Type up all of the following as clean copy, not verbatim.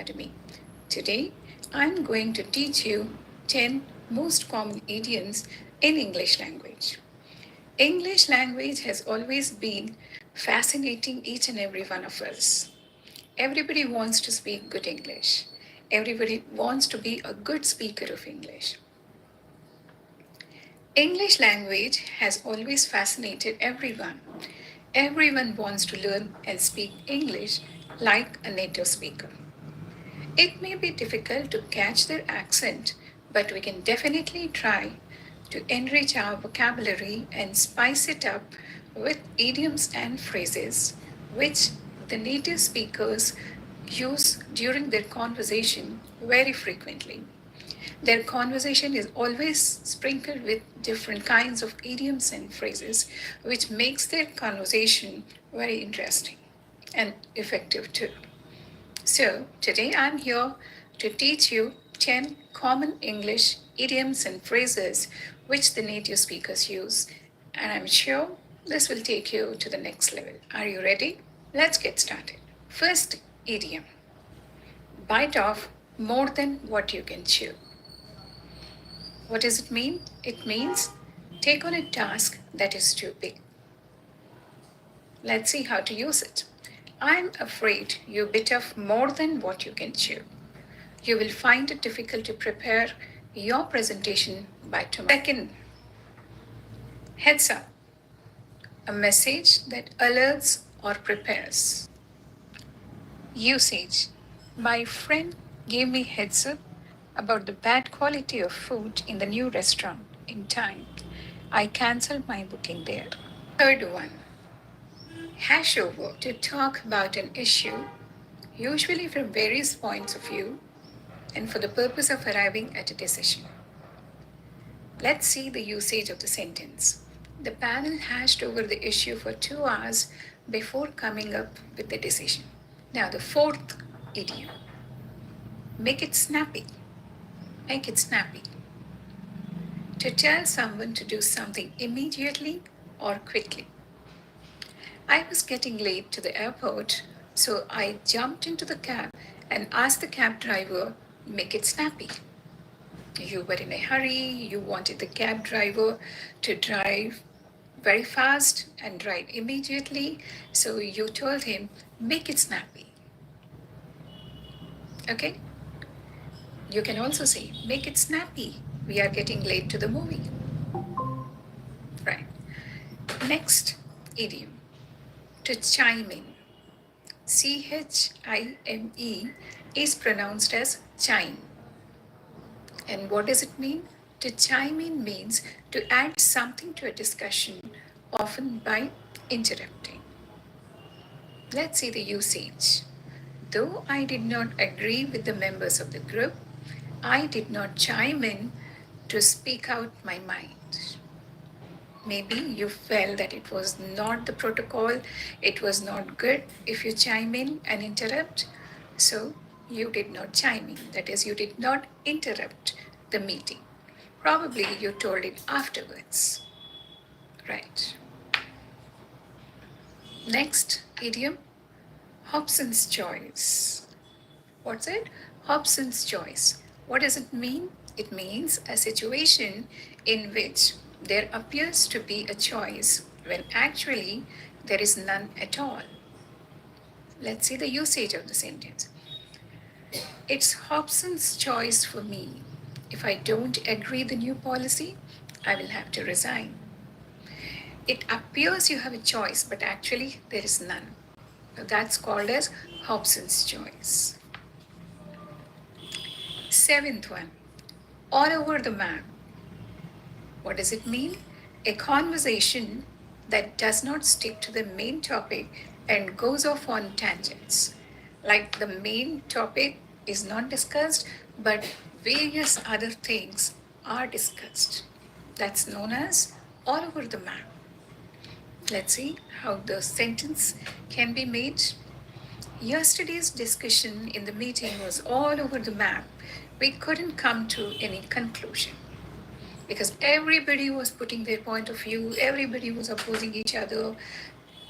Academy. Today, I'm going to teach you 10 most common idioms in English language. English language has always been fascinating each and every one of us. Everybody wants to speak good English. Everybody wants to be a good speaker of English. English language has always fascinated everyone. Everyone wants to learn and speak English like a native speaker. It may be difficult to catch their accent, but we can definitely try to enrich our vocabulary and spice it up with idioms and phrases which the native speakers use during their conversation very frequently. Their conversation is always sprinkled with different kinds of idioms and phrases, which makes their conversation very interesting and effective too. So, today I'm here to teach you 10 common English idioms and phrases which the native speakers use, and I'm sure this will take you to the next level. Are you ready? Let's get started. First idiom: bite off more than what you can chew. What does it mean? It means take on a task that is too big. Let's see how to use it. I'm afraid you bit off more than what you can chew. You will find it difficult to prepare your presentation by tomorrow. Second, heads up, a message that alerts or prepares. Usage: my friend gave me heads up about the bad quality of food in the new restaurant in time. I cancelled my booking there. Third one, hash over, to talk about an issue, usually from various points of view and for the purpose of arriving at a decision. Let's see the usage of the sentence. The panel hashed over the issue for 2 hours before coming up with a decision. Now, the fourth idiom: make it snappy. Make it snappy. To tell someone to do something immediately or quickly. I was getting late to the airport, so I jumped into the cab and asked the cab driver, make it snappy. You were in a hurry, you wanted the cab driver to drive very fast and drive immediately, so you told him, make it snappy. Okay? You can also say, make it snappy. We are getting late to the movie. Right. Next idiom: to chime in. CHIME is pronounced as chime. And what does it mean? To chime in means to add something to a discussion, often by interrupting. Let's see the usage. Though I did not agree with the members of the group, I did not chime in to speak out my mind. Maybe you felt that it was not the protocol, it was not good if you chime in and interrupt, so you did not chime in. That is, you did not interrupt the meeting. Probably you told it afterwards. Right. Next idiom: Hobson's choice. What's it? Hobson's choice. What does it mean? It means a situation in which there appears to be a choice when actually there is none at all. Let's see the usage of the sentence. It's Hobson's choice for me. If I don't agree the new policy, I will have to resign. It appears you have a choice, but actually there is none. That's called as Hobson's choice. Seventh one, all over the map. What does it mean? A conversation that does not stick to the main topic and goes off on tangents. Like the main topic is not discussed, but various other things are discussed. That's known as all over the map. Let's see how the sentence can be made. Yesterday's discussion in the meeting was all over the map. We couldn't come to any conclusion because everybody was putting their point of view, everybody was opposing each other,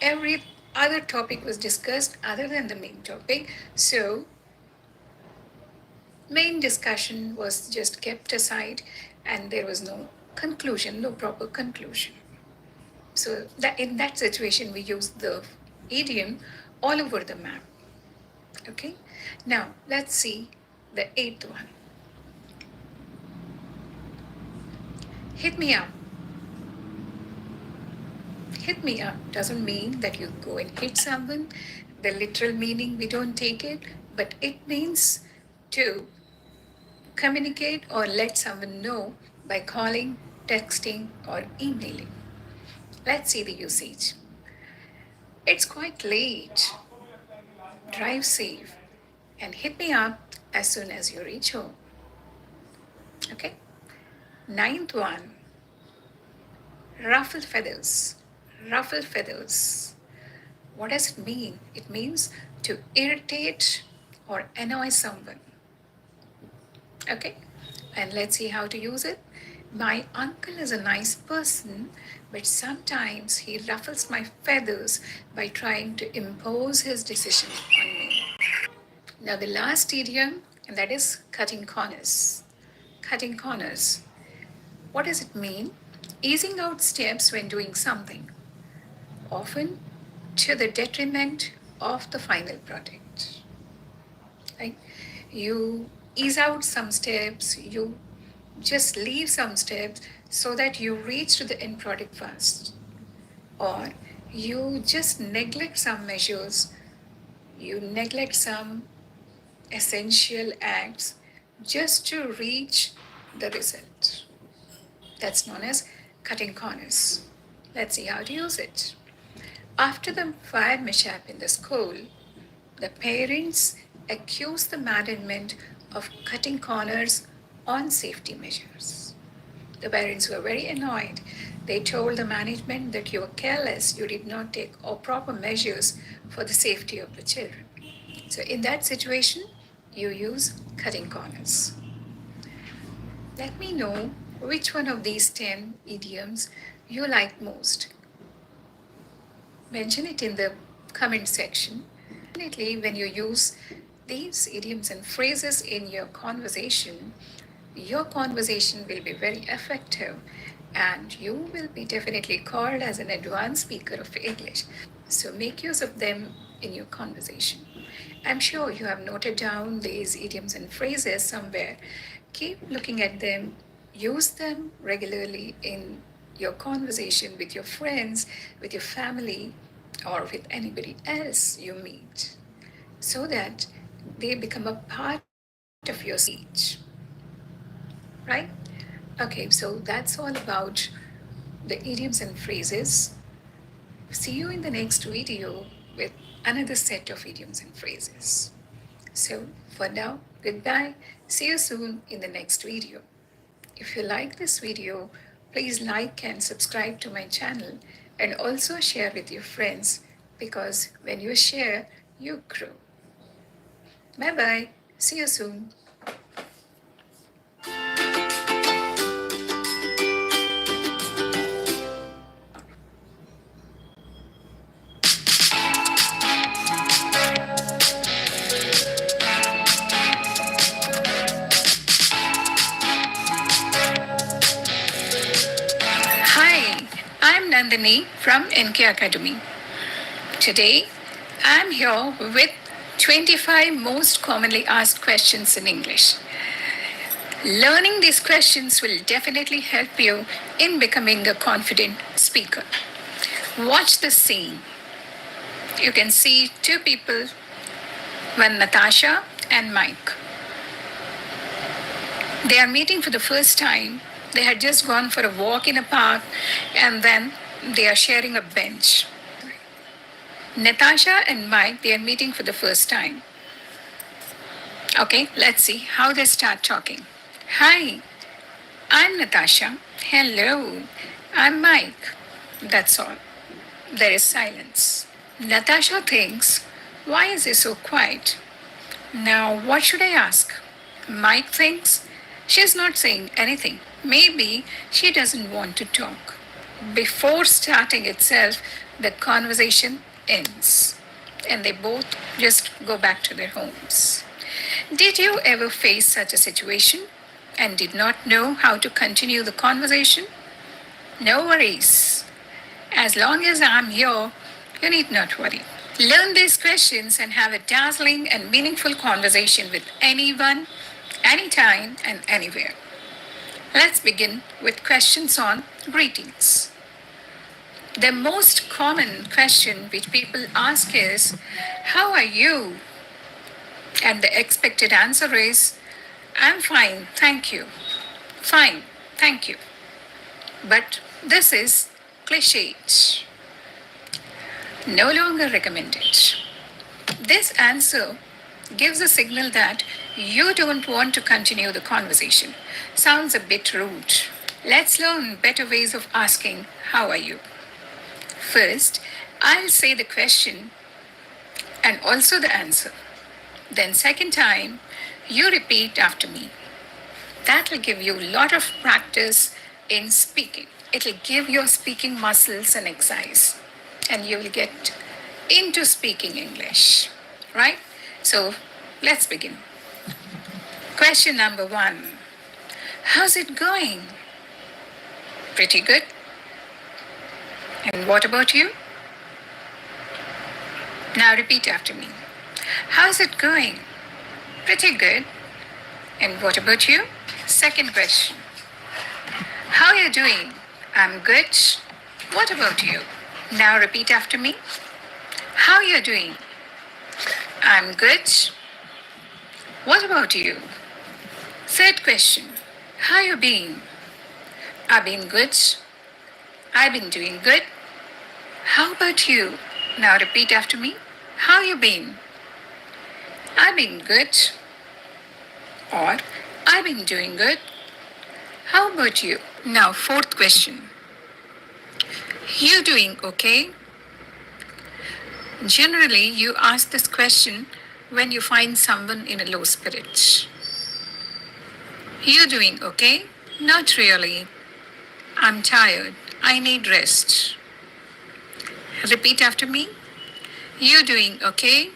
every other topic was discussed other than the main topic. So Main discussion was just kept aside, and there was no conclusion, no proper conclusion. So that in that situation, we use the idiom all over the map. Okay. Now let's see the eighth one. Hit me up. Hit me up doesn't mean that you go and hit someone. The literal meaning, we don't take it, but it means to communicate or let someone know by calling, texting, or emailing. Let's see the usage. It's quite late. Drive safe and hit me up as soon as you reach home. Okay? Ninth one, ruffle feathers. Ruffle feathers. What does it mean? It means to irritate or annoy someone. Okay? And let's see how to use it. My uncle is a nice person, but sometimes he ruffles my feathers by trying to impose his decision on me. Now, the last idiom, and that is cutting corners. Cutting corners. What does it mean? Easing out steps when doing something, often to the detriment of the final product. Right? You ease out some steps, you just leave some steps so that you reach to the end product fast. Or you just neglect some measures, you neglect some essential acts just to reach the result. That's known as cutting corners. Let's see how to use it. After the fire mishap in the school, the parents accused the management of cutting corners on safety measures. The parents were very annoyed. They told the management that you were careless, you did not take all proper measures for the safety of the children. So, in that situation, you use cutting corners. Let me know which one of these 10 idioms you like most. Mention it in the comment section. Definitely, when you use these idioms and phrases in your conversation will be very effective and you will be definitely called as an advanced speaker of English. So make use of them in your conversation. I'm sure you have noted down these idioms and phrases somewhere. Keep looking at them, use them regularly in your conversation with your friends, with your family, or with anybody else you meet, so that they become a part of your speech. Right? Okay, so that's all about the idioms and phrases. See you in the next video with another set of idioms and phrases. So for now, goodbye. See you soon in the next video. If you like this video, please like and subscribe to my channel and also share with your friends, because when you share, you grow. Bye bye. See you soon. Hi, I'm Nandini from NK Academy. Today, I'm here with 25 most commonly asked questions in English. Learning these questions will definitely help you in becoming a confident speaker. Watch the scene. You can see two people, one Natasha and Mike. They are meeting for the first time. They had just gone for a walk in a park and then they are sharing a bench. Natasha and Mike, they are meeting for the first time. Okay, let's see how they start talking. Hi, I'm Natasha. Hello, I'm Mike. That's all. There is silence. Natasha thinks, why is he so quiet? Now, what should I ask? Mike thinks, she's not saying anything. Maybe she doesn't want to talk. Before starting itself, the conversation ends and they both just go back to their homes. Did you ever face such a situation and did not know how to continue the conversation? No worries. As long as I'm here, you need not worry. Learn these questions and have a dazzling and meaningful conversation with anyone, anytime, and anywhere. Let's begin with questions on greetings. The most common question which people ask is, how are you? And the expected answer is, I'm fine, thank you. Fine, thank you. But this is cliche, no longer recommended. This answer gives a signal that you don't want to continue the conversation. Sounds a bit rude. Let's learn better ways of asking, how are you? First, I'll say the question and also the answer. Then, second time, you repeat after me. That will give you a lot of practice in speaking. It will give your speaking muscles an exercise and you will get into speaking English, right? So let's begin. Question number 1. How's it going? Pretty good. And what about you? Now repeat after me. How's it going? Pretty good. And what about you? Second question. How are you doing? I'm good. What about you? Now repeat after me. How are you doing? I'm good. What about you? Third question. How you been? I've been good. I've been doing good. How about you? Now repeat after me. How you been? I've been good. Or I've been doing good. How about you? Now fourth question. You doing okay? Generally, you ask this question when you find someone in a low spirit. You doing okay? Not really. I'm tired. I need rest. Repeat after me. You doing okay?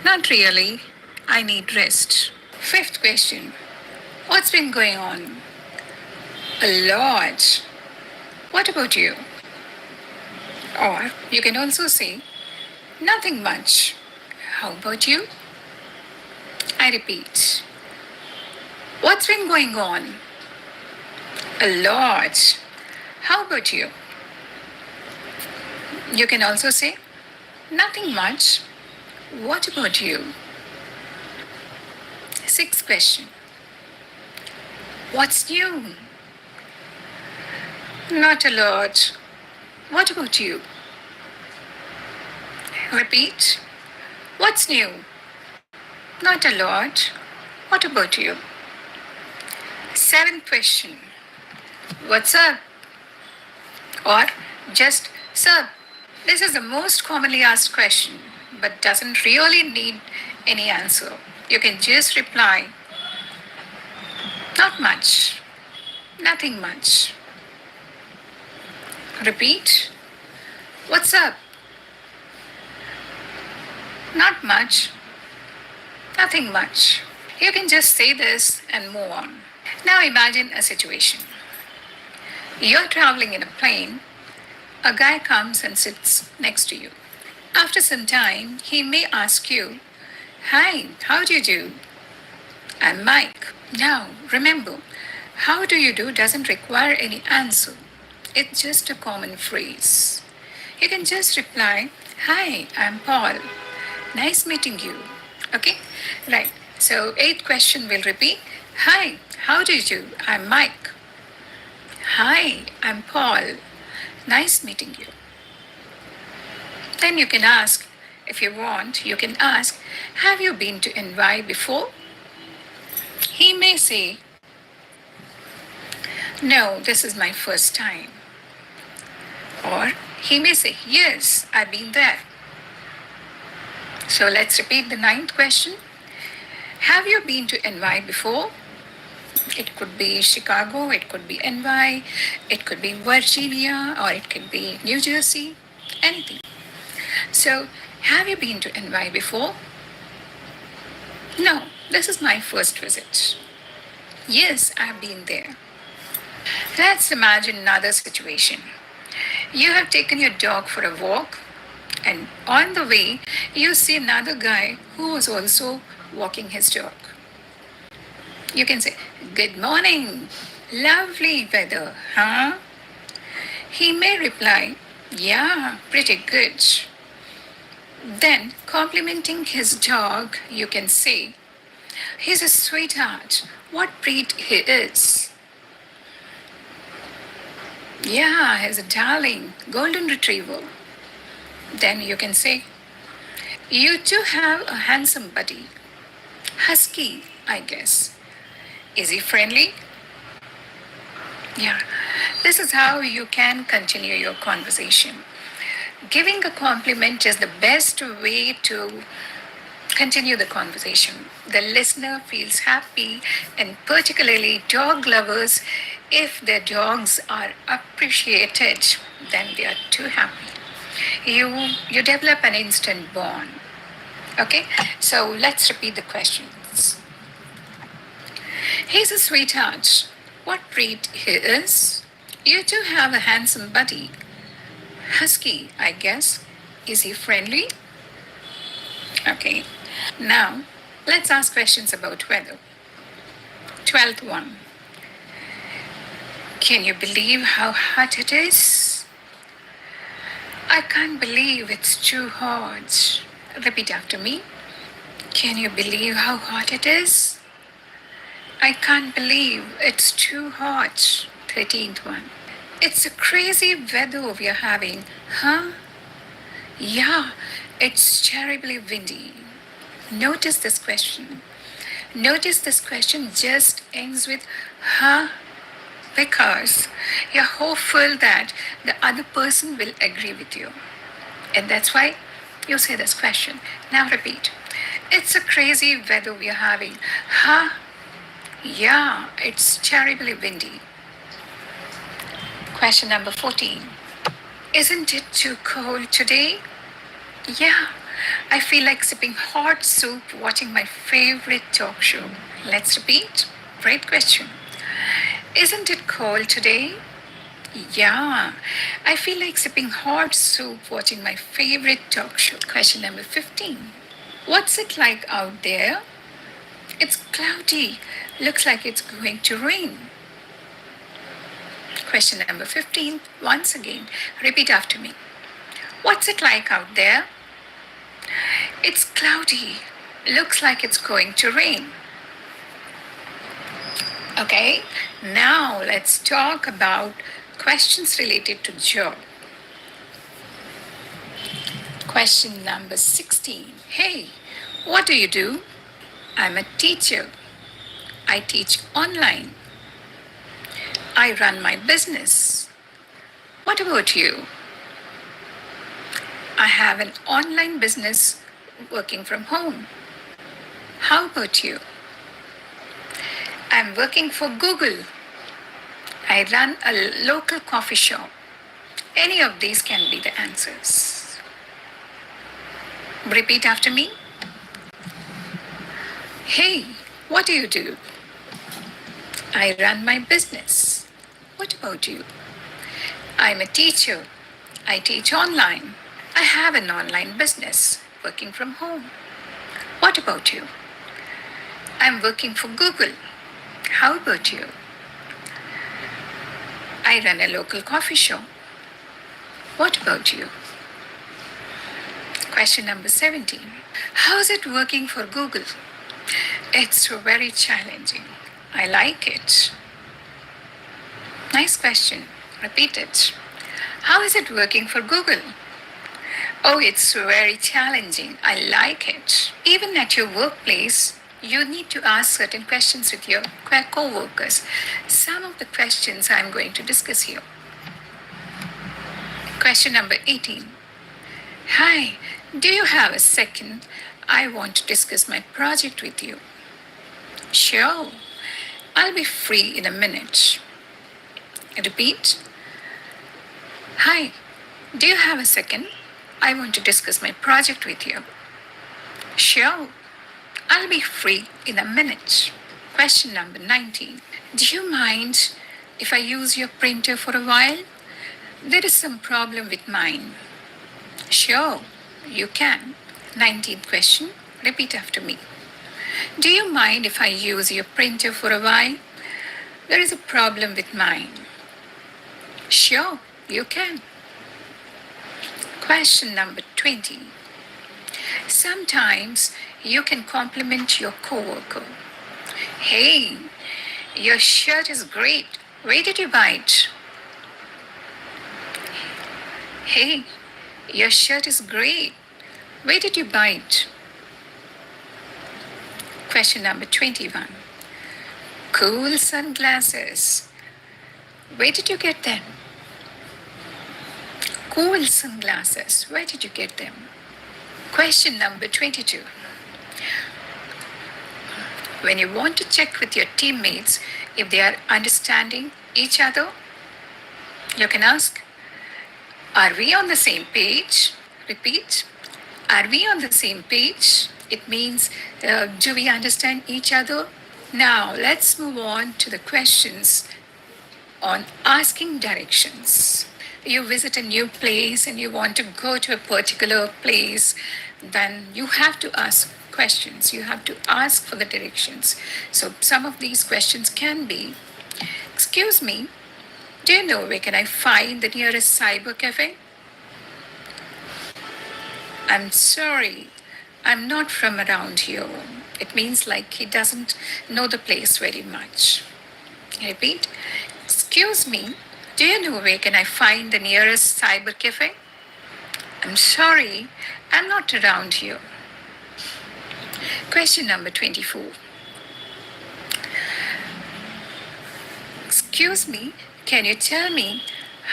Not really. I need rest. Fifth question. What's been going on? A lot. What about you? Or you can also say, nothing much. How about you? I repeat. What's been going on? A lot. How about you? You can also say, nothing much. What about you? Sixth question. What's new? Not a lot. What about you? Repeat. What's new? Not a lot. What about you? Seventh question. What's up? Or just sir. This is the most commonly asked question, but doesn't really need any answer. You can just reply, not much, nothing much. Repeat, what's up? Not much, nothing much. You can just say this and move on. Now imagine a situation. You're traveling in a plane. A guy comes and sits next to you. After some time, he may ask you, hi, how do you do? I'm Mike. Now, remember, how do you do doesn't require any answer. It's just a common phrase. You can just reply, hi, I'm Paul. Nice meeting you. Okay? Right. So, eighth question will repeat, hi, how do you do? I'm Mike. Hi, I'm Paul. Nice meeting you. Then you can ask, if you want, you can ask, have you been to NY before? He may say, no, this is my first time. Or he may say, yes, I've been there. So let's repeat the ninth question. Have you been to NY before? It could be Chicago, it could be NY, it could be Virginia, or it could be New Jersey, anything. So, have you been to NY before? No, this is my first visit. Yes, I've been there. Let's imagine another situation. You have taken your dog for a walk, and on the way, you see another guy who was also walking his dog. You can say, "Good morning. Lovely weather, huh?" He may reply, "Yeah, pretty good." Then, complimenting his dog, you can say, "He's a sweetheart. What breed he is?" "Yeah, he's a darling, golden retriever." Then you can say, "You too have a handsome buddy. Husky, I guess. Is he friendly?" Yeah, this is how you can continue your conversation. Giving a compliment is the best way to continue the conversation. The listener feels happy, and particularly dog lovers, if their dogs are appreciated, then they are too happy. You develop an instant bond. Okay, so let's repeat the questions. He's a sweetheart. What breed he is? You two have a handsome buddy. Husky, I guess. Is he friendly? Okay. Now, let's ask questions about weather. 12th one. Can you believe how hot it is? I can't believe it's too hot. Repeat after me. Can you believe how hot it is? I can't believe it's too hot. 13th one. It's a crazy weather we're having, huh? Yeah, it's terribly windy. Notice this question. Notice this question just ends with huh, because you're hopeful that the other person will agree with you. And that's why you say this question. Now repeat. It's a crazy weather we're having. Huh? Yeah, it's terribly windy. Question number 14. Isn't it too cold today? Yeah, I feel like sipping hot soup watching my favorite talk show. Let's repeat. Great question. Isn't it cold today? Yeah, I feel like sipping hot soup watching my favorite talk show. Question number 15. What's it like out there? It's cloudy. Looks like it's going to rain. Question number 15. Once again, repeat after me. What's it like out there? It's cloudy. Looks like it's going to rain. Okay, now let's talk about questions related to job. Question number 16. Hey, what do you do? I'm a teacher. I teach online. I run my business. What about you? I have an online business working from home. How about you? I'm working for Google. I run a local coffee shop. Any of these can be the answers. Repeat after me. Hey, what do you do? I run my business. What about you? I'm a teacher. I teach online. I have an online business working from home. What about you? I'm working for Google. How about you? I run a local coffee shop. What about you? Question number 17. How's it working for Google? It's very challenging. I like it. Nice question. Repeat it. How is it working for Google? Oh, it's very challenging. I like it. Even at your workplace, you need to ask certain questions with your co-workers. Some of the questions I'm going to discuss here. Question number 18. Hi, do you have a second? I want to discuss my project with you. Sure, I'll be free in a minute. Repeat. Hi, do you have a second? I want to discuss my project with you. Sure, I'll be free in a minute. Question number 19. Do you mind if I use your printer for a while? There is some problem with mine. Sure, you can. 19th question. Repeat after me. Do you mind if I use your printer for a while? There is a problem with mine. Sure, you can. Question number 20. Sometimes you can compliment your coworker. Hey, your shirt is great. Where did you buy it? Hey, your shirt is great. Where did you buy it? Question number 21. Cool sunglasses. Where did you get them? Cool sunglasses. Where did you get them? Question number 22. When you want to check with your teammates if they are understanding each other, you can ask, are we on the same page? Repeat, are we on the same page? It means, do we understand each other? Now, let's move on to the questions on asking directions. You visit a new place and you want to go to a particular place, then you have to ask questions. You have to ask for the directions. So, some of these questions can be, excuse me, do you know where can I find the nearest cyber cafe? I'm sorry, I'm not from around here. It means like he doesn't know the place very much. Repeat, excuse me, do you know where can I find the nearest cyber cafe? I'm sorry, I'm not around here. Question number 24. Excuse me, can you tell me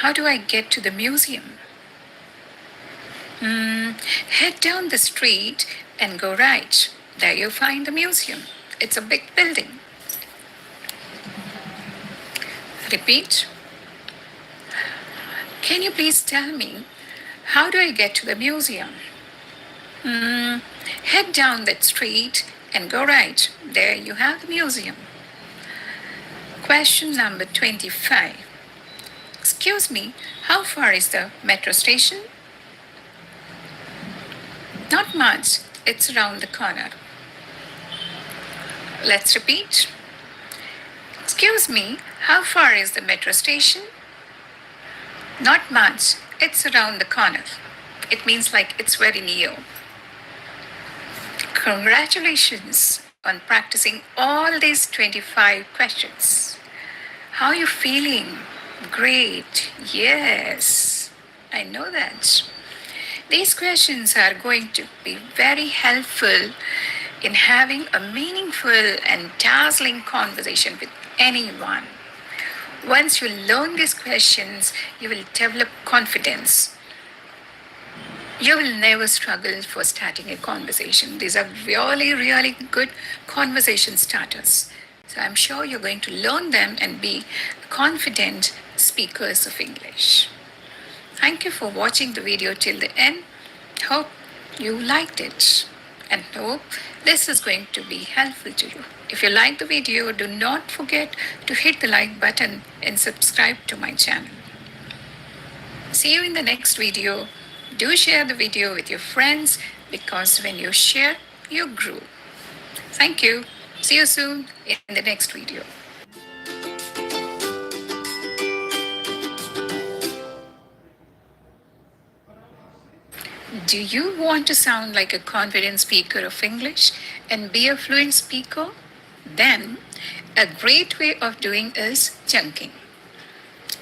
how do I get to the museum? Head down the street and go right. There you'll find the museum. It's a big building. Repeat. Can you please tell me how do I get to the museum? Head down that street and go right. There you have the museum. Question number 25. Excuse me, how far is the metro station? Not much, it's around the corner. Let's repeat. Excuse me, how far is the metro station? Not much, it's around the corner. It means like it's very near. Congratulations on practicing all these 25 questions. How are you feeling? Great, yes, I know that. These questions are going to be very helpful in having a meaningful and dazzling conversation with anyone. Once you learn these questions, you will develop confidence. You will never struggle for starting a conversation. These are really, really good conversation starters. So I'm sure you're going to learn them and be confident speakers of English. Thank you for watching the video till the end. Hope you liked it and hope this is going to be helpful to you. If you like the video, do not forget to hit the like button and subscribe to my channel. See you in the next video. Do share the video with your friends because when you share, you grow. Thank you. See you soon in the next video. Do you want to sound like a confident speaker of English and be a fluent speaker? Then, a great way of doing is chunking.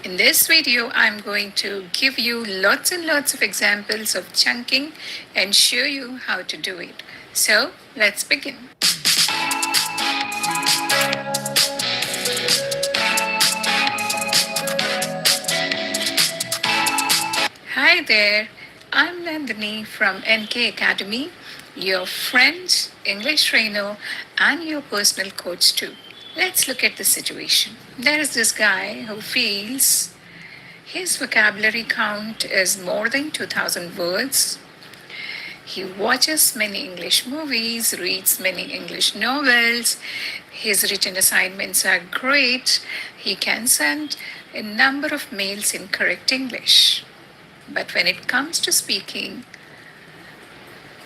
In this video, I'm going to give you lots and lots of examples of chunking and show you how to do it. So, let's begin. Hi there, I'm Nandini from NK Academy, your friend, English trainer, and your personal coach too. Let's look at the situation. There is this guy who feels his vocabulary count is more than 2000 words. He watches many English movies, reads many English novels. His written assignments are great. He can send a number of mails in correct English. But when it comes to speaking,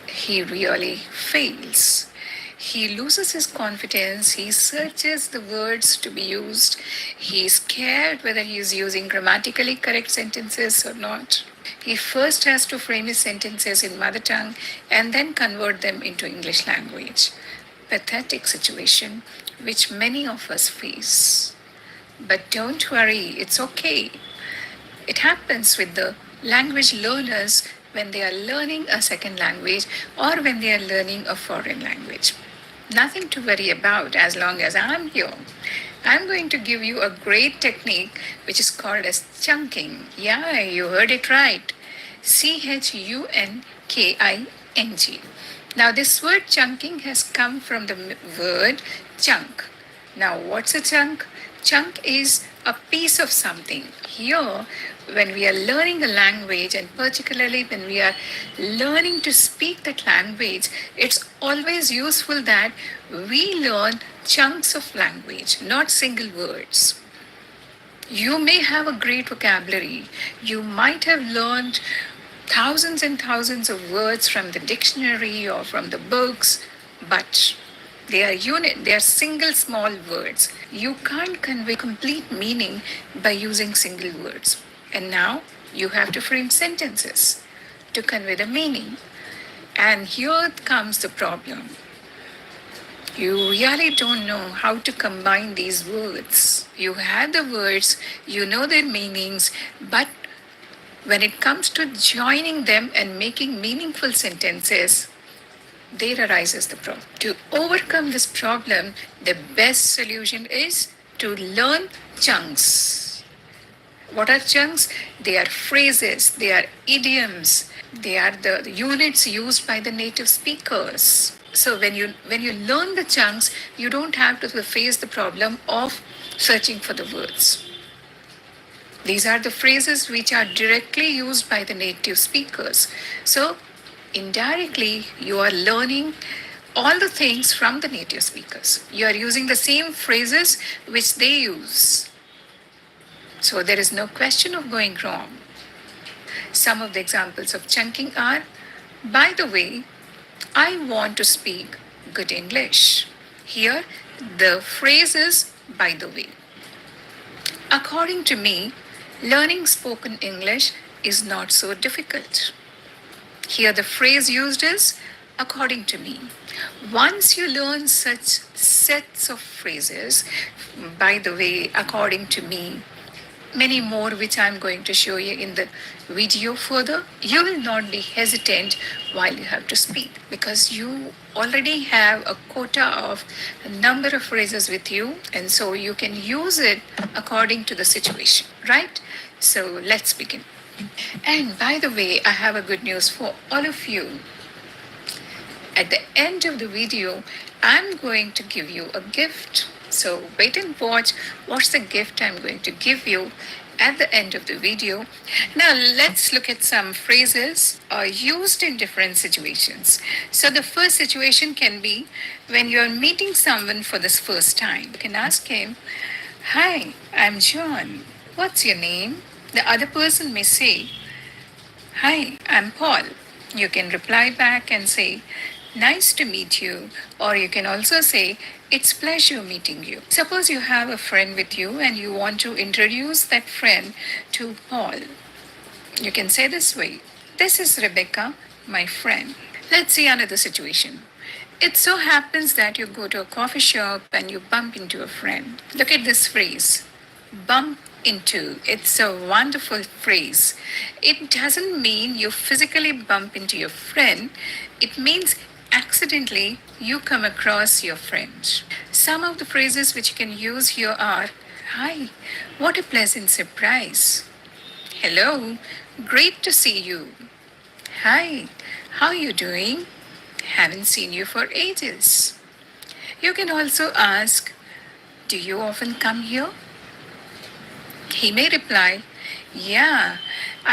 he really fails. He loses his confidence. He searches the words to be used. He's scared whether he is using grammatically correct sentences or not. He first has to frame his sentences in mother tongue and then convert them into English language. Pathetic situation which many of us face. But don't worry, it's okay. It happens with the language learners when they are learning a second language or when they are learning a foreign language. Nothing to worry about as long as I'm here. I'm going to give you a great technique which is called as chunking. Yeah, you heard it right. Chunking. Now, this word chunking has come from the word chunk. Now, what's a chunk? Chunk is a piece of something. Here, when we are learning a language, and particularly when we are learning to speak that language, it's always useful that we learn chunks of language, not single words. You may have a great vocabulary. You might have learned thousands and thousands of words from the dictionary or from the books, but they are single small words. You can't convey complete meaning by using single words. And now you have to frame sentences to convey the meaning. And here comes the problem. You really don't know how to combine these words. You have the words, you know their meanings, but when it comes to joining them and making meaningful sentences, there arises the problem. To overcome this problem, the best solution is to learn chunks. What are chunks? They are phrases, they are idioms, they are the units used by the native speakers. So when you learn the chunks, you don't have to face the problem of searching for the words. These are the phrases which are directly used by the native speakers. So indirectly, you are learning all the things from the native speakers. You are using the same phrases which they use. So there is no question of going wrong. Some of the examples of chunking are, by the way, I want to speak good English. Here, the phrase is by the way. According to me, learning spoken English is not so difficult. Here, the phrase used is according to me. Once you learn such sets of phrases, by the way, according to me, many more which I'm going to show you in the video further, you will not be hesitant while you have to speak because you already have a quota of a number of phrases with you, and so you can use it according to the situation, right? So let's begin. And by the way, I have a good news for all of you. At the end of the video, I'm going to give you a gift. So wait and watch what's the gift I'm going to give you at the end of the video. Now let's look at some phrases used in different situations. So the first situation can be when you're meeting someone for the first time. You can ask him, "Hi, I'm John. What's your name?" The other person may say, "Hi, I'm Paul." You can reply back and say, "Nice to meet you." Or you can also say, "It's pleasure meeting you." Suppose you have a friend with you and you want to introduce that friend to Paul. You can say this way, "This is Rebecca, my friend." Let's see another situation. It so happens that you go to a coffee shop and you bump into a friend. Look at this phrase, bump into. It's a wonderful phrase. It doesn't mean you physically bump into your friend. It means accidentally you come across your friend. Some of the phrases which you can use here are, "Hi, what a pleasant surprise." "Hello, great to see you." "Hi, how are you doing? Haven't seen you for ages." You can also ask, "Do you often come here?" He may reply, "Yeah,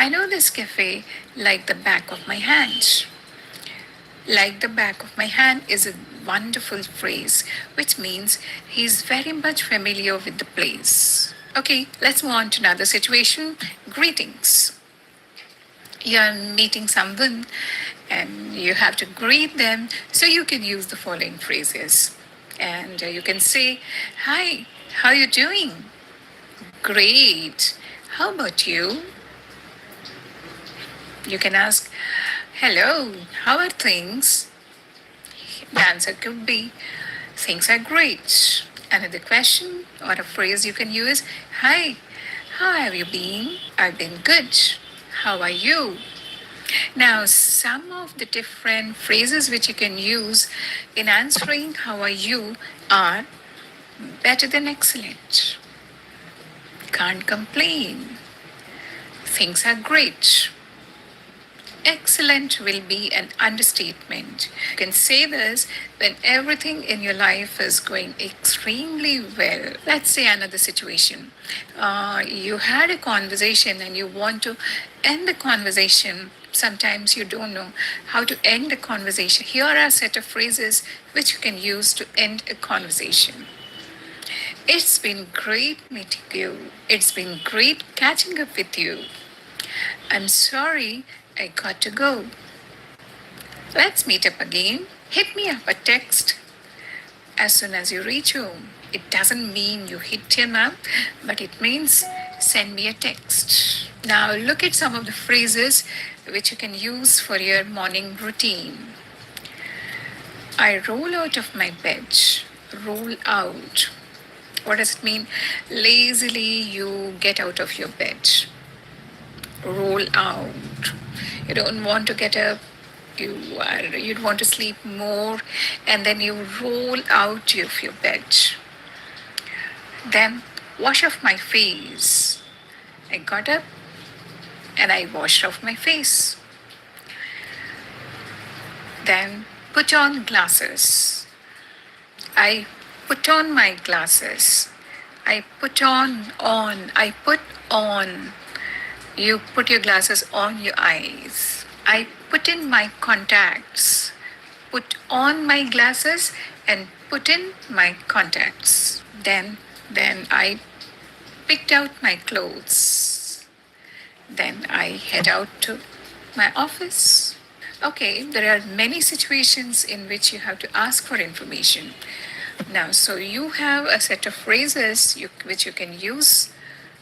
I know this cafe like the back of my hand." Like the back of my hand is a wonderful phrase, which means he's very much familiar with the place. Okay, let's move on to another situation. Greetings. You're meeting someone and you have to greet them, so you can use the following phrases. And you can say, "Hi, how you doing?" "Great. How about you?" You can ask, "Hello, how are things?" The answer could be, "Things are great." Another question or a phrase you can use, "Hi, how have you been?" "I've been good. How are you?" Now, some of the different phrases which you can use in answering "How are you" are better than excellent, can't complain, things are great. Excellent will be an understatement. You can say this when everything in your life is going extremely well. Let's say another situation. You had a conversation and you want to end the conversation. Sometimes you don't know how to end a conversation. Here are a set of phrases which you can use to end a conversation. "It's been great meeting you. It's been great catching up with you. I'm sorry I got to go. Let's meet up again. Hit me up a text as soon as you reach home." It doesn't mean you hit him up, but it means send me a text. Now look at some of the phrases which you can use for your morning routine. I roll out of my bed. Roll out. What does it mean? Lazily you get out of your bed. Roll out. You don't want to get up. You'd want to sleep more, and then you roll out of your bed. Then wash off my face. I got up and I washed off my face. Then put on glasses. I put on my glasses. I put on. I put on. You put your glasses on your eyes. I put in my contacts. Put on my glasses and put in my contacts. Then I picked out my clothes. Then I head out to my office. Okay, there are many situations in which you have to ask for information. Now, so you have a set of phrases which you can use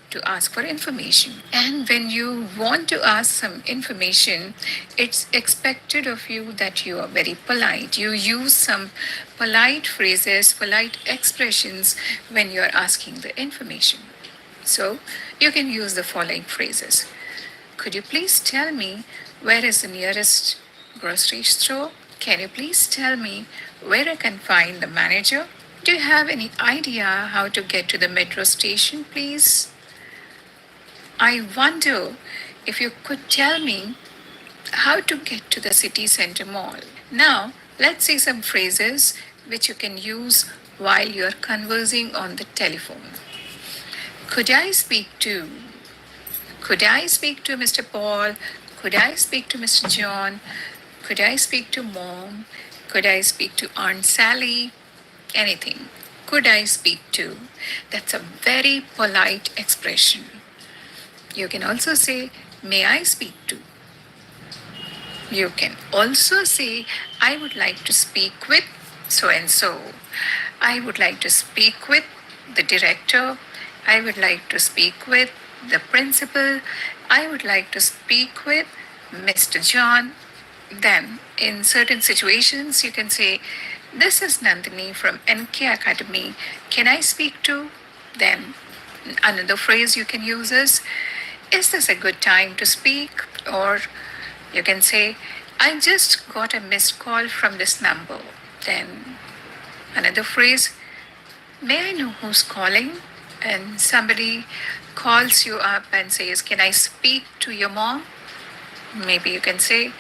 to ask for information. And when you want to ask some information, it's expected of you that you are very polite. You use some polite phrases, polite expressions when you are asking the information. So you can use the following phrases. Could you please tell me where is the nearest grocery store? Can you please tell me where I can find the manager? Do you have any idea how to get to the metro station, please? I wonder if you could tell me how to get to the city center mall. Now, let's see some phrases which you can use while you're conversing on the telephone. Could I speak to? Could I speak to Mr. Paul? Could I speak to Mr. John? Could I speak to mom? Could I speak to Aunt Sally? Anything. Could I speak to? That's a very polite expression. You can also say, may I speak to? You can also say, I would like to speak with so and so. I would like to speak with the director. I would like to speak with the principal. I would like to speak with Mr. John. Then, in certain situations, you can say, this is Nandini from NK Academy. Can I speak to? Then, another phrase you can use is this a good time to speak? Or you can say, I just got a missed call from this number. Then, another phrase, may I know who's calling? And somebody calls you up and says, can I speak to your mom? Maybe you can say,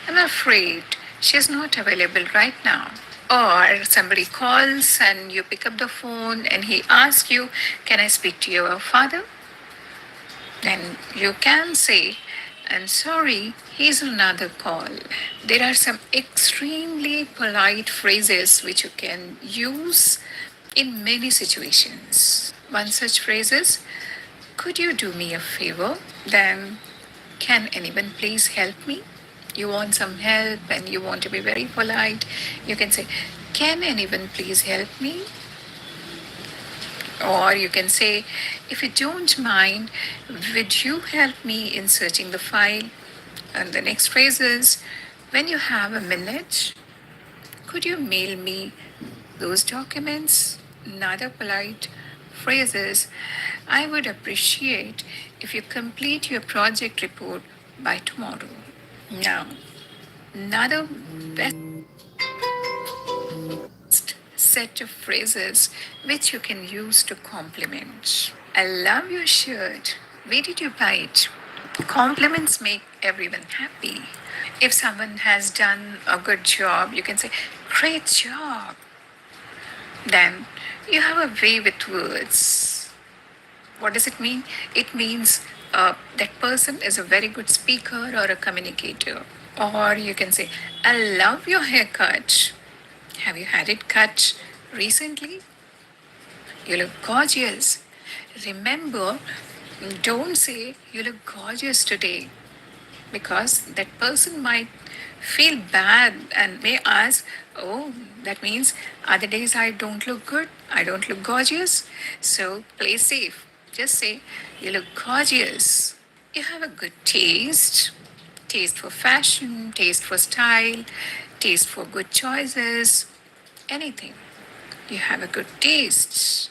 I'm afraid she's not available right now. Or somebody calls and you pick up the phone and he asks you, can I speak to your father? Then you can say, I'm sorry, here's another call. There are some extremely polite phrases which you can use in many situations. One such phrase is, could you do me a favor? Then, can anyone please help me? You want some help and you want to be very polite. You can say, can anyone please help me? Or you can say, if you don't mind, would you help me in searching the file? And the next phrase is, when you have a minute, could you mail me those documents? Another polite phrase is, I would appreciate if you complete your project report by tomorrow. Now, another best set of phrases which you can use to compliment. I love your shirt. Where did you buy it? Compliments make everyone happy. If someone has done a good job, you can say, great job. Then you have a way with words. What does it mean? It means that person is a very good speaker or a communicator. Or you can say, I love your haircut. Have you had it cut recently? You look gorgeous. Remember, don't say you look gorgeous today because that person might feel bad and may ask, oh, that means other days I don't look good, I don't look gorgeous. So play safe. Just say, you look gorgeous. You have a good taste. Taste for fashion, taste for style, taste for good choices, anything. You have a good taste.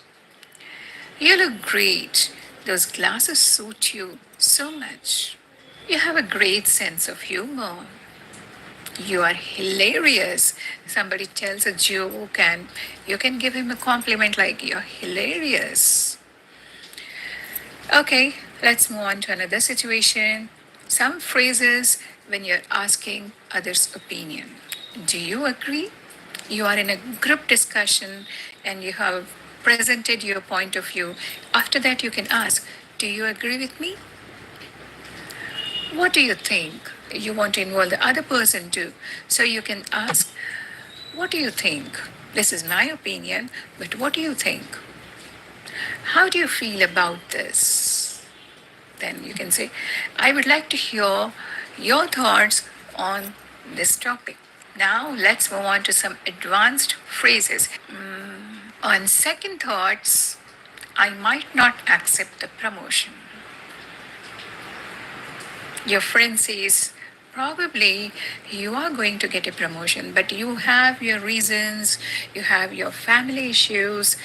You look great. Those glasses suit you so much. You have a great sense of humor. You are hilarious. Somebody tells a joke and you can give him a compliment like you're hilarious. Okay, let's move on to another situation. Some phrases when you're asking others' opinion. Do you agree? You are in a group discussion and you have presented your point of view. After that, you can ask, do you agree with me? What do you think? You want to involve the other person too. So you can ask, what do you think? This is my opinion, but what do you think? How do you feel about this? Then you can say, I would like to hear your thoughts on this topic. Now let's move on to some advanced phrases. On second thoughts, I might not accept the promotion. Your friend says, probably you are going to get a promotion, but you have your reasons, you have your family issues,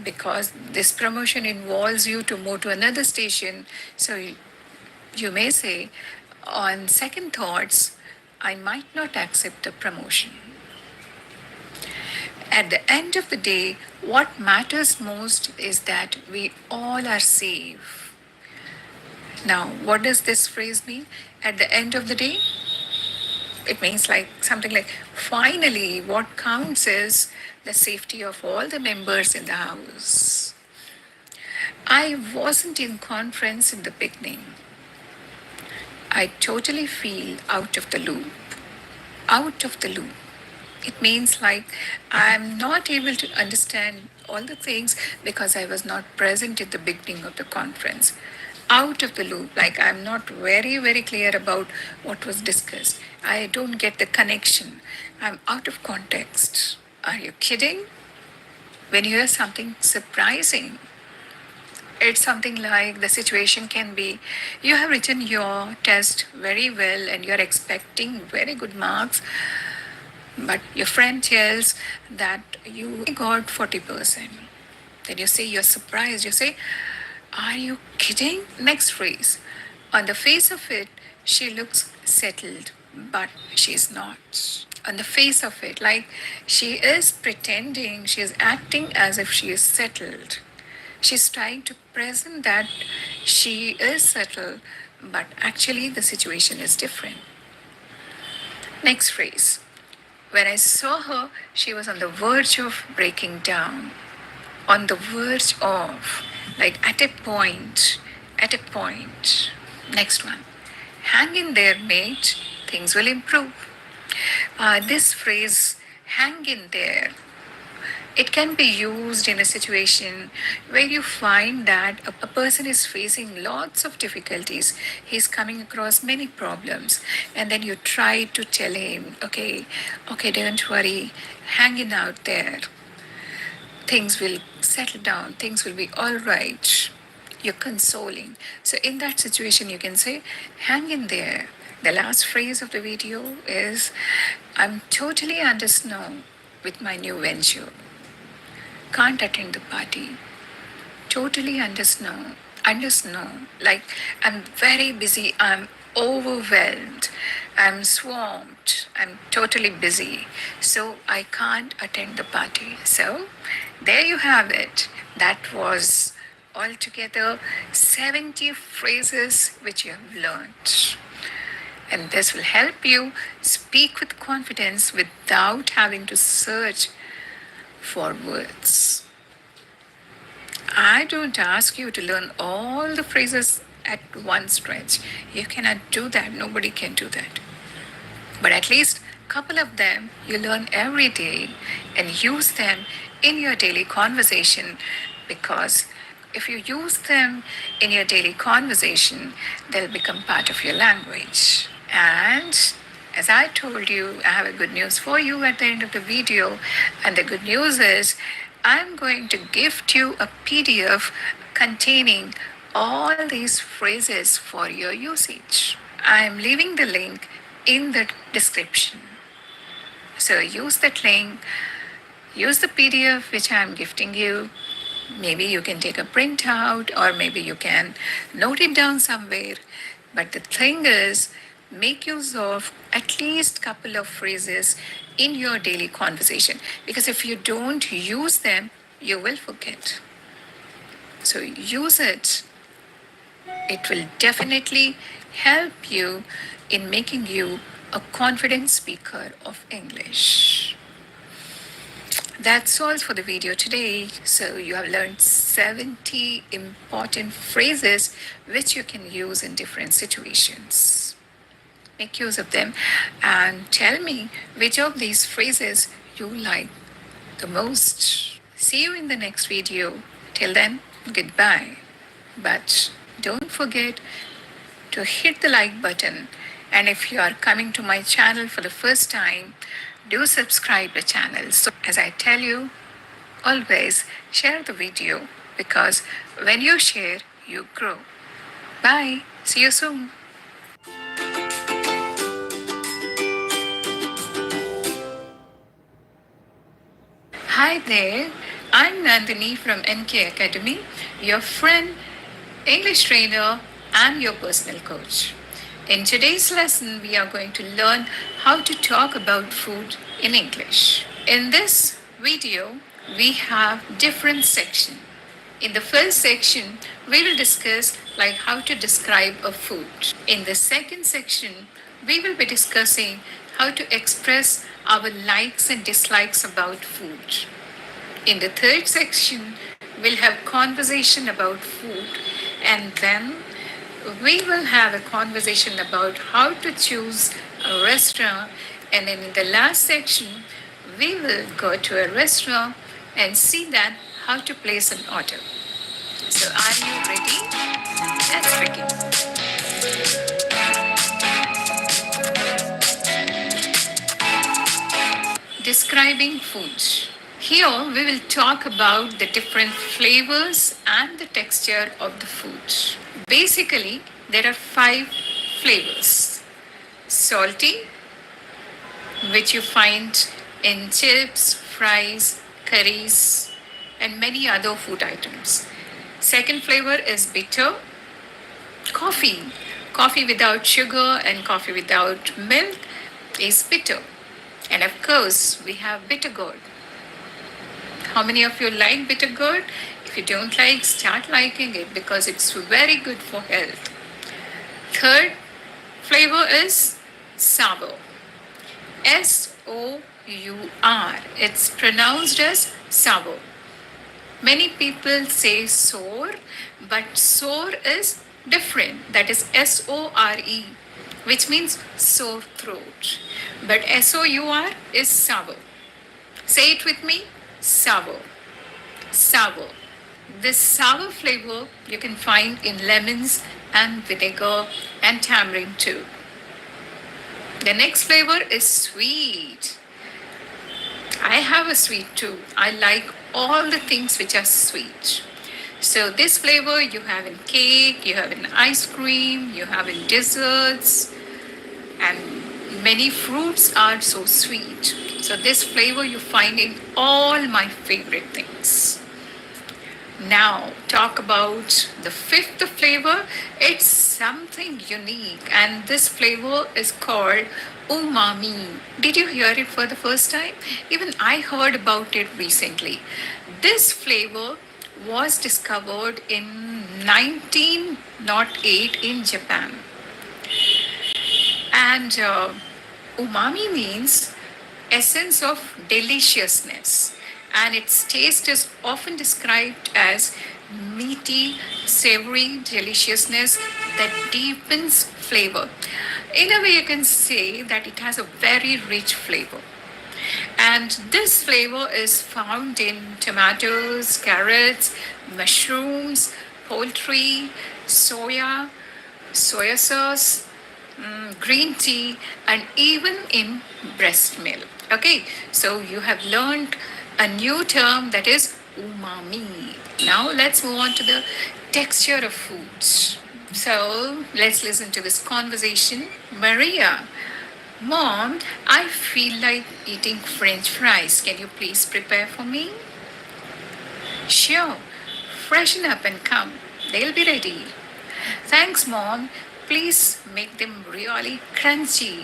because this promotion involves you to move to another station. So you may say, on second thoughts, I might not accept the promotion. At the end of the day, what matters most is that we all are safe. Now, what does this phrase mean? At the end of the day, it means like something like, finally, what counts is the safety of all the members in the house. I wasn't in conference in the beginning. I totally feel out of the loop. Out of the loop. It means like I'm not able to understand all the things because I was not present at the beginning of the conference. Out of the loop, like I'm not very, very clear about what was discussed. I don't get the connection. I'm out of context. Are you kidding? When you hear something surprising, it's something like the situation can be you have written your test very well and you're expecting very good marks, but your friend tells that you got 40%. Then you say you're surprised. You say, are you kidding? Next phrase. On the face of it, she looks settled, but she's not. On the face of it, like she is pretending, she is acting as if she is settled. She's trying to present that she is settled, but actually the situation is different. Next phrase. When I saw her, she was on the verge of breaking down. On the verge of, like at a point, at a point. Next one. Hang in there, mate. Things will improve. This phrase, hang in there, it can be used in a situation where you find that a person is facing lots of difficulties. He's coming across many problems, and then you try to tell him, okay, don't worry, hanging out there. Things will settle down, things will be all right. You're consoling. So, in that situation, you can say, hang in there. The last phrase of the video is, I'm totally under snow with my new venture. Can't attend the party. Totally under snow. Under snow. Like, I'm very busy. I'm overwhelmed. I'm swamped. I'm totally busy. So I can't attend the party. So there you have it. That was altogether 70 phrases which you have learned. And this will help you speak with confidence without having to search for words. I don't ask you to learn all the phrases at one stretch. You cannot do that. Nobody can do that. But at least a couple of them you learn every day and use them in your daily conversation, because if you use them in your daily conversation, they'll become part of your language. And as I told you, I have a good news for you at the end of the video. And the good news is I'm going to gift you a PDF containing all these phrases for your usage. I'm leaving the link in the description. So use that link, use the PDF which I'm gifting you. Maybe you can take a printout, or maybe you can note it down somewhere. But the thing is, make use of at least couple of phrases in your daily conversation, because if you don't use them, you will forget. So use it. It will definitely help you in making you a confident speaker of English. That's all for the video today. So you have learned 70 important phrases which you can use in different situations. Make use of them and tell me which of these phrases you like the most. See you in the next video. Till then, goodbye. But don't forget to hit the like button. And if you are coming to my channel for the first time, do subscribe the channel. So as I tell you, always share the video, because when you share, you grow. Bye. See you soon. Hi there. I'm Nandini from NK Academy, your friend, English trainer, and your personal coach. In today's lesson, we are going to learn how to talk about food in English. In this video, we have different sections. In the first section, we will discuss like how to describe a food. In the second section, we will be discussing how to express our likes and dislikes about food. In the third section, we'll have conversation about food, and then we will have a conversation about how to choose a restaurant, and then in the last section, we will go to a restaurant and see that how to place an order. So are you ready? Let's begin. Describing food. Here we will talk about the different flavors and the texture of the food. Basically, there are 5 flavors. Salty, which you find in chips, fries, curries, and many other food items. Second flavor is bitter. Coffee. Coffee without sugar and coffee without milk is bitter. And of course, we have bitter gourd. How many of you like bitter gourd? If you don't like, start liking it, because it's very good for health. Third flavor is sour. SOUR. It's pronounced as sour. Many people say sour, but sour is different. That is SORE. which means sore throat. But sour is sour. Say it with me, sour, sour. This sour flavor you can find in lemons and vinegar and tamarind too. The next flavor is sweet. I have a sweet too. I like all the things which are sweet. So this flavor you have in cake, you have in ice cream, you have in desserts, and many fruits are so sweet. So this flavor you find in all my favorite things. Now talk about the fifth flavor. It's something unique, and this flavor is called umami. Did you hear it for the first time? Even I heard about it recently. This flavor was discovered in 1908 in Japan. And umami means essence of deliciousness, and its taste is often described as meaty, savory deliciousness that deepens flavor. In a way, you can say that it has a very rich flavor. And this flavor is found in tomatoes, carrots, mushrooms, poultry, soya sauce, green tea, and even in breast milk. Okay, so you have learned a new term, that is umami. Now let's move on to the texture of foods. So let's listen to this conversation. Maria, Mom, I feel like eating French fries. Can you please prepare for me? Sure. Freshen up and come. They'll be ready. Thanks, Mom. Please make them really crunchy.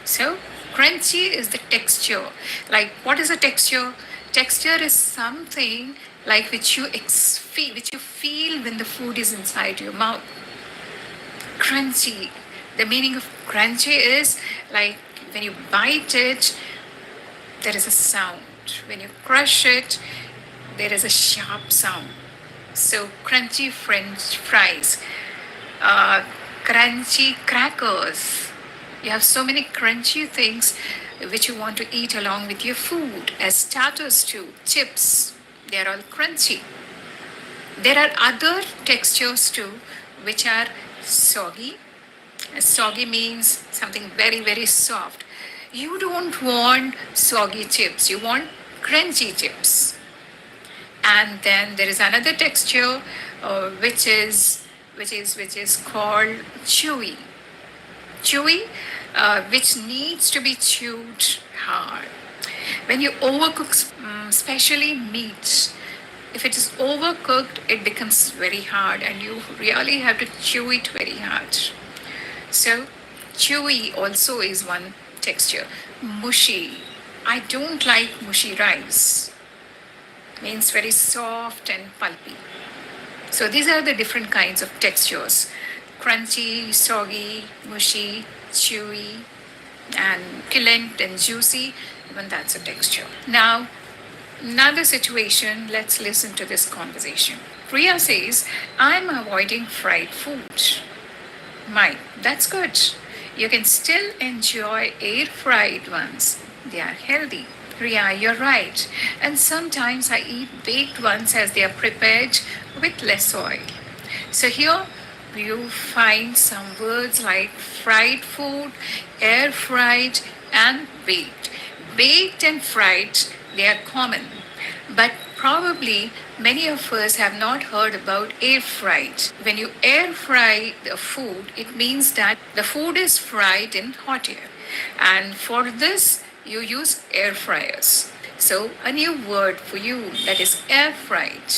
So, crunchy is the texture. Like, what is a texture? Texture is something like which you feel when the food is inside your mouth. Crunchy. The meaning of crunchy is like when you bite it, there is a sound. When you crush it, there is a sharp sound. So, crunchy French fries, uh, crunchy crackers. You have so many crunchy things which you want to eat along with your food as starters too. Chips, they are all crunchy. There are other textures too which are soggy. Soggy means something very, very soft. You don't want soggy chips, you want crunchy chips. And then there is another texture which is called chewy. Chewy, which needs to be chewed hard. When you overcook, especially meat, if it is overcooked, it becomes very hard, and you really have to chew it very hard. So, chewy also is one texture. Mushy. I don't like mushy rice. Means very soft and pulpy. So these are the different kinds of textures: crunchy, soggy, mushy, chewy, and succulent and juicy. Even that's a texture. Now, another situation, let's listen to this conversation. Priya says, I'm avoiding fried food. My, that's good. You can still enjoy air fried ones. They are healthy. Priya, you're right. And sometimes I eat baked ones as they are prepared with less oil. So here you find some words like fried food, air fried, and baked. Baked and fried, they are common. But probably many of us have not heard about air fried. When you air fry the food, it means that the food is fried in hot air. And for this, you use air fryers. So, a new word for you, that is air fried.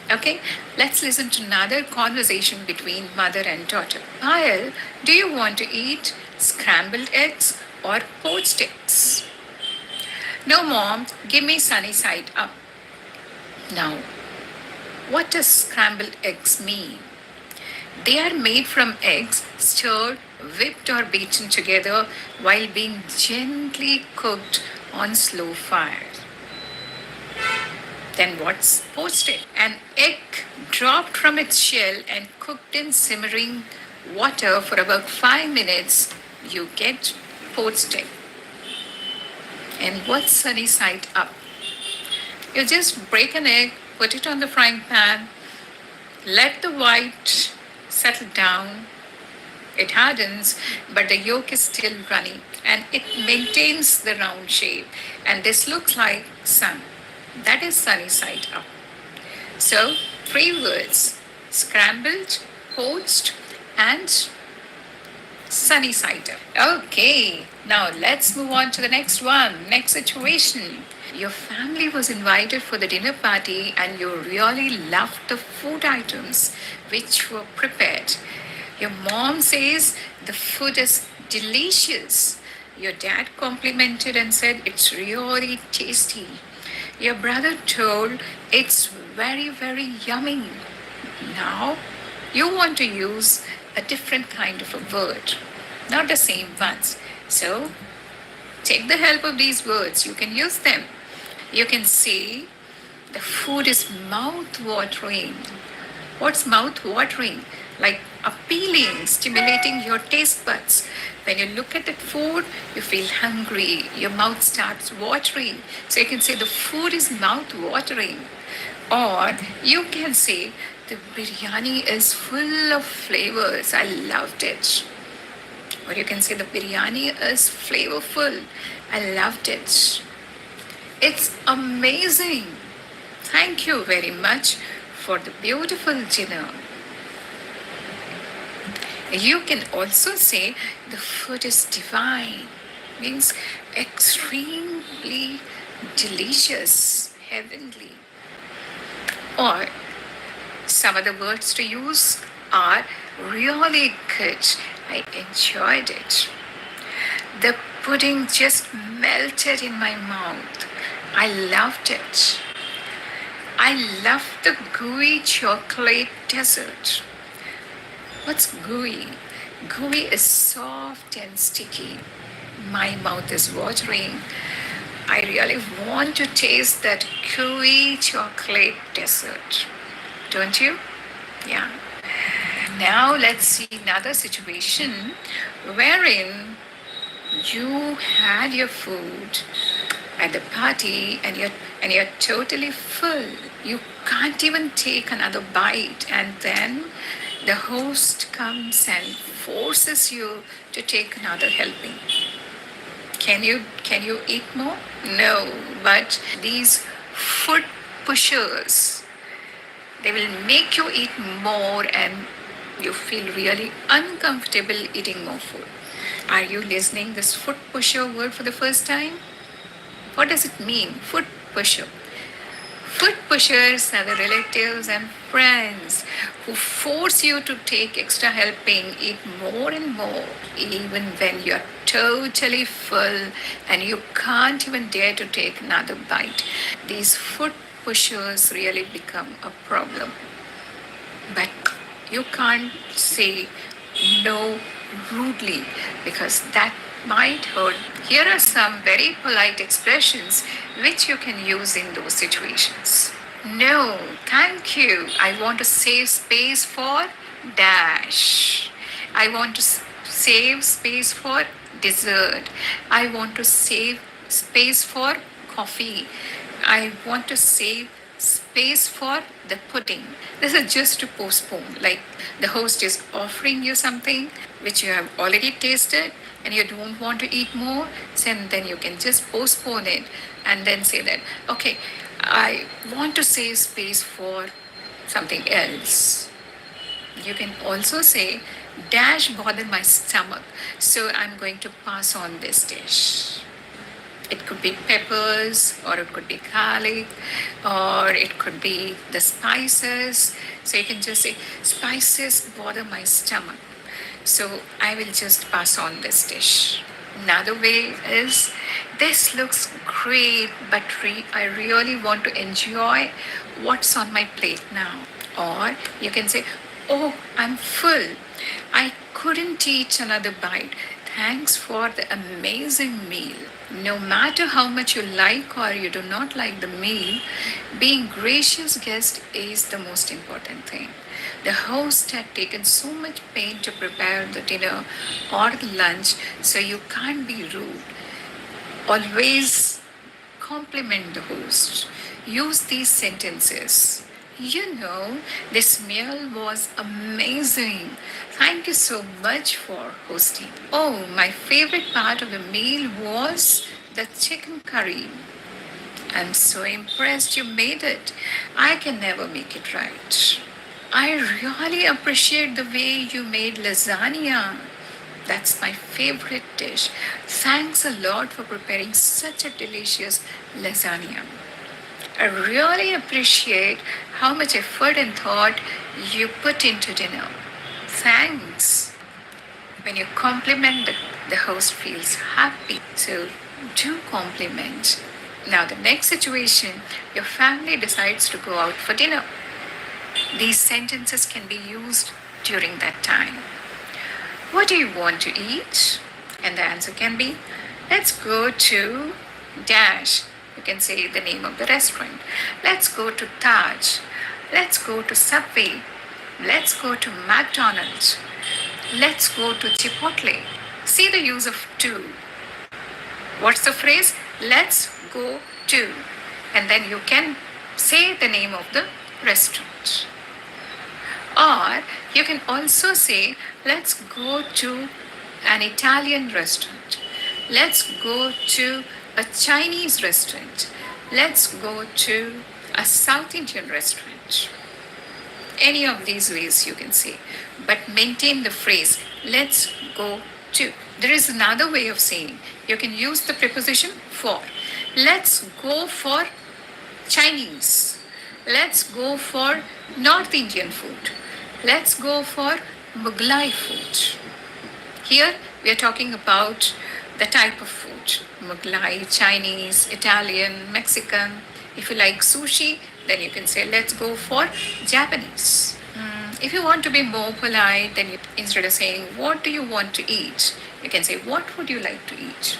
Okay, let's listen to another conversation between mother and daughter. Payal, do you want to eat scrambled eggs or poached eggs? No, mom, give me sunny side up. Now, what does scrambled eggs mean? They are made from eggs stirred, whipped, or beaten together while being gently cooked on slow fire. Then what's poached egg? An egg dropped from its shell and cooked in simmering water for about 5 minutes, you get toasted. And what's sunny side up? You just break an egg, put it on the frying pan, let the white settle down. It hardens, but the yolk is still runny and it maintains the round shape. And this looks like sun. That is sunny side up. So, three words: scrambled, poached, and sunny side up. Okay, now let's move on to the next one. Next situation. Your family was invited for the dinner party and you really loved the food items which were prepared. Your mom says the food is delicious. Your dad complimented and said it's really tasty. Your brother told it's very, very yummy. Now you want to use a different kind of a word, not the same ones. So take the help of these words. You can use them. You can say the food is mouth watering. What's mouth watering? Like appealing, stimulating your taste buds. When you look at that food, you feel hungry, your mouth starts watering. So you can say the food is mouth watering. Or you can say the biryani is full of flavors. I loved it. Or you can say the biryani is flavorful. I loved it. It's amazing. Thank you very much for the beautiful dinner. You can also say the food is divine, means extremely delicious, heavenly. Or some other words to use are really good. I enjoyed it. The pudding just melted in my mouth. I loved it. I love the gooey chocolate dessert. What's gooey? Gooey is soft and sticky. My mouth is watering. I really want to taste that gooey chocolate dessert. Don't you? Yeah. Now let's see another situation wherein you had your food at the party and you're totally full. You can't even take another bite, and then the host comes and forces you to take another helping. Can you eat more? No, but these food pushers, they will make you eat more and you feel really uncomfortable eating more food. Are you listening this foot pusher word for the first time? What does it mean? Foot pusher. Foot pushers are the relatives and friends who force you to take extra helping, eat more and more, even when you're totally full and you can't even dare to take another bite. These foot pushers really become a problem. But you can't say no rudely because that might hurt. Here are some very polite expressions which you can use in those situations. No, thank you. I want to save space for dash. I want to save space for dessert. I want to save space for coffee. I want to save space for the pudding. This is just to postpone. Like the host is offering you something which you have already tasted and you don't want to eat more, so then you can just postpone it and then say that, okay, I want to save space for something else. You can also say, dash bother my stomach, so I'm going to pass on this dish. It could be peppers, or it could be garlic, or it could be the spices. So you can just say, spices bother my stomach, so I will just pass on this dish. Another way is, this looks great, but I really want to enjoy what's on my plate now. Or you can say, oh, I'm full. I couldn't eat another bite. Thanks for the amazing meal. No matter how much you like or you do not like the meal, being gracious guest is the most important thing. The host had taken so much pain to prepare the dinner or the lunch, so you can't be rude. Always compliment the host. Use these sentences. You know, this meal was amazing. Thank you so much for hosting. Oh, my favorite part of the meal was the chicken curry. I'm so impressed you made it. I can never make it right. I really appreciate the way you made lasagna. That's my favorite dish. Thanks a lot for preparing such a delicious lasagna. I really appreciate how much effort and thought you put into dinner. Thanks. When you compliment, the host feels happy. So do compliment. Now, the next situation, your family decides to go out for dinner. These sentences can be used during that time. What do you want to eat? And the answer can be, let's go to dash. You can say the name of the restaurant. Let's go to Taj. Let's go to Subway. Let's go to McDonald's. Let's go to Chipotle. See the use of to. What's the phrase? Let's go to. And then you can say the name of the restaurant. Or you can also say, let's go to an Italian restaurant. Let's go to a Chinese restaurant. Let's go to a South Indian restaurant. Any of these ways you can say, but maintain the phrase, let's go to. There is another way of saying, you can use the preposition for. Let's go for Chinese. Let's go for North Indian food. Let's go for Mughlai food. Here we are talking about the type of food: Mughlai, Chinese, Italian, Mexican. If you like sushi, then you can say, let's go for Japanese. If you want to be more polite, then instead of saying, what do you want to eat, you can say, what would you like to eat?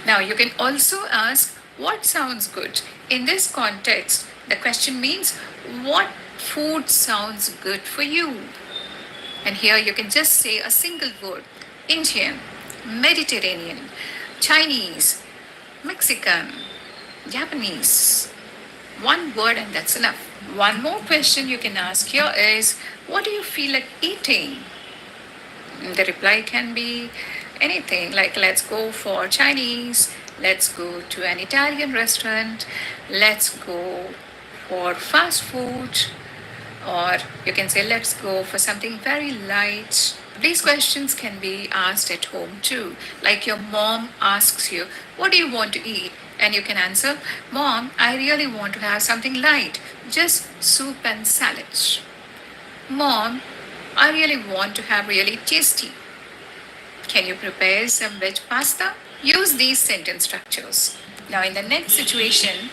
Now, you can also ask, what sounds good? In this context, the question means, what food sounds good for you? And here you can just say a single word: Indian, Mediterranean, Chinese, Mexican, Japanese. One word and that's enough. One more question you can ask here is, what do you feel like eating? The reply can be anything, like let's go for Chinese, let's go to an Italian restaurant, let's go for fast food, or you can say let's go for something very light. These questions can be asked at home too. Like your mom asks you, what do you want to eat? And you can answer, Mom, I really want to have something light, just soup and salad. Mom, I really want to have really tasty. Can you prepare some veg pasta? Use these sentence structures. Now, in the next situation,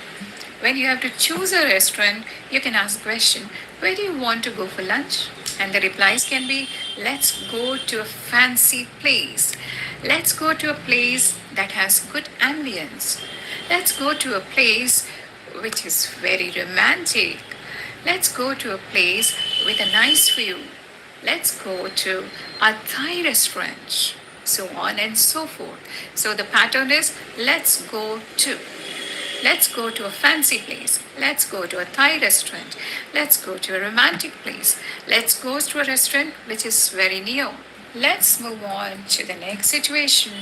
when you have to choose a restaurant, you can ask the question, where do you want to go for lunch? And the replies can be, let's go to a fancy place. Let's go to a place that has good ambience. Let's go to a place which is very romantic. Let's go to a place with a nice view. Let's go to a Thai restaurant. So on and so forth. So the pattern is, let's go to. Let's go to a fancy place. Let's go to a Thai restaurant. Let's go to a romantic place. Let's go to a restaurant which is very near. Let's move on to the next situation.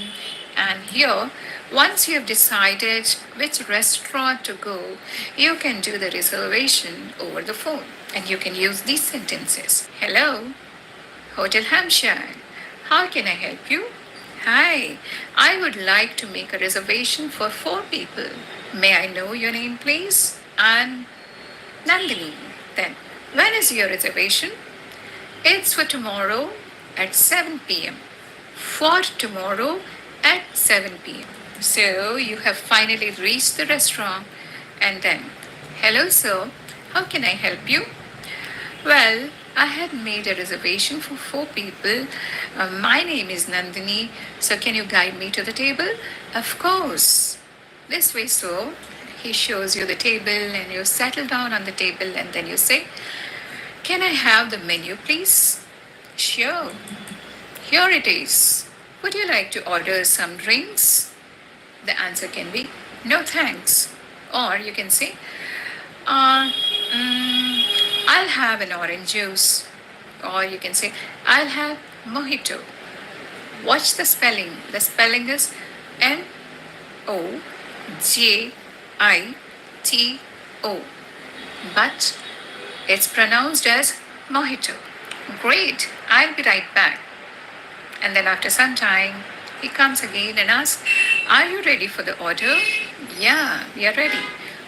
And here, once you have decided which restaurant to go, you can do the reservation over the phone. And you can use these sentences. Hello, Hotel Hampshire. How can I help you? Hi, I would like to make a reservation for 4 people. May I know your name, please? I'm Nandini. Then, when is your reservation? It's for tomorrow at 7 p.m. For tomorrow at 7 p.m. So, you have finally reached the restaurant and then, hello, sir, how can I help you? Well, I had made a reservation for 4 people. My name is Nandini, so can you guide me to the table? Of course. This way, so he shows you the table, and you settle down on the table, and then you say, can I have the menu, please? Sure. Here it is. Would you like to order some drinks? The answer can be no thanks. Or you can say, uh, I'll have an orange juice. Or you can say, I'll have mojito. Watch the spelling. The spelling is Mojito. But it's pronounced as mojito. Great, I'll be right back. And then after some time, he comes again and asks, are you ready for the order? Yeah, we are ready.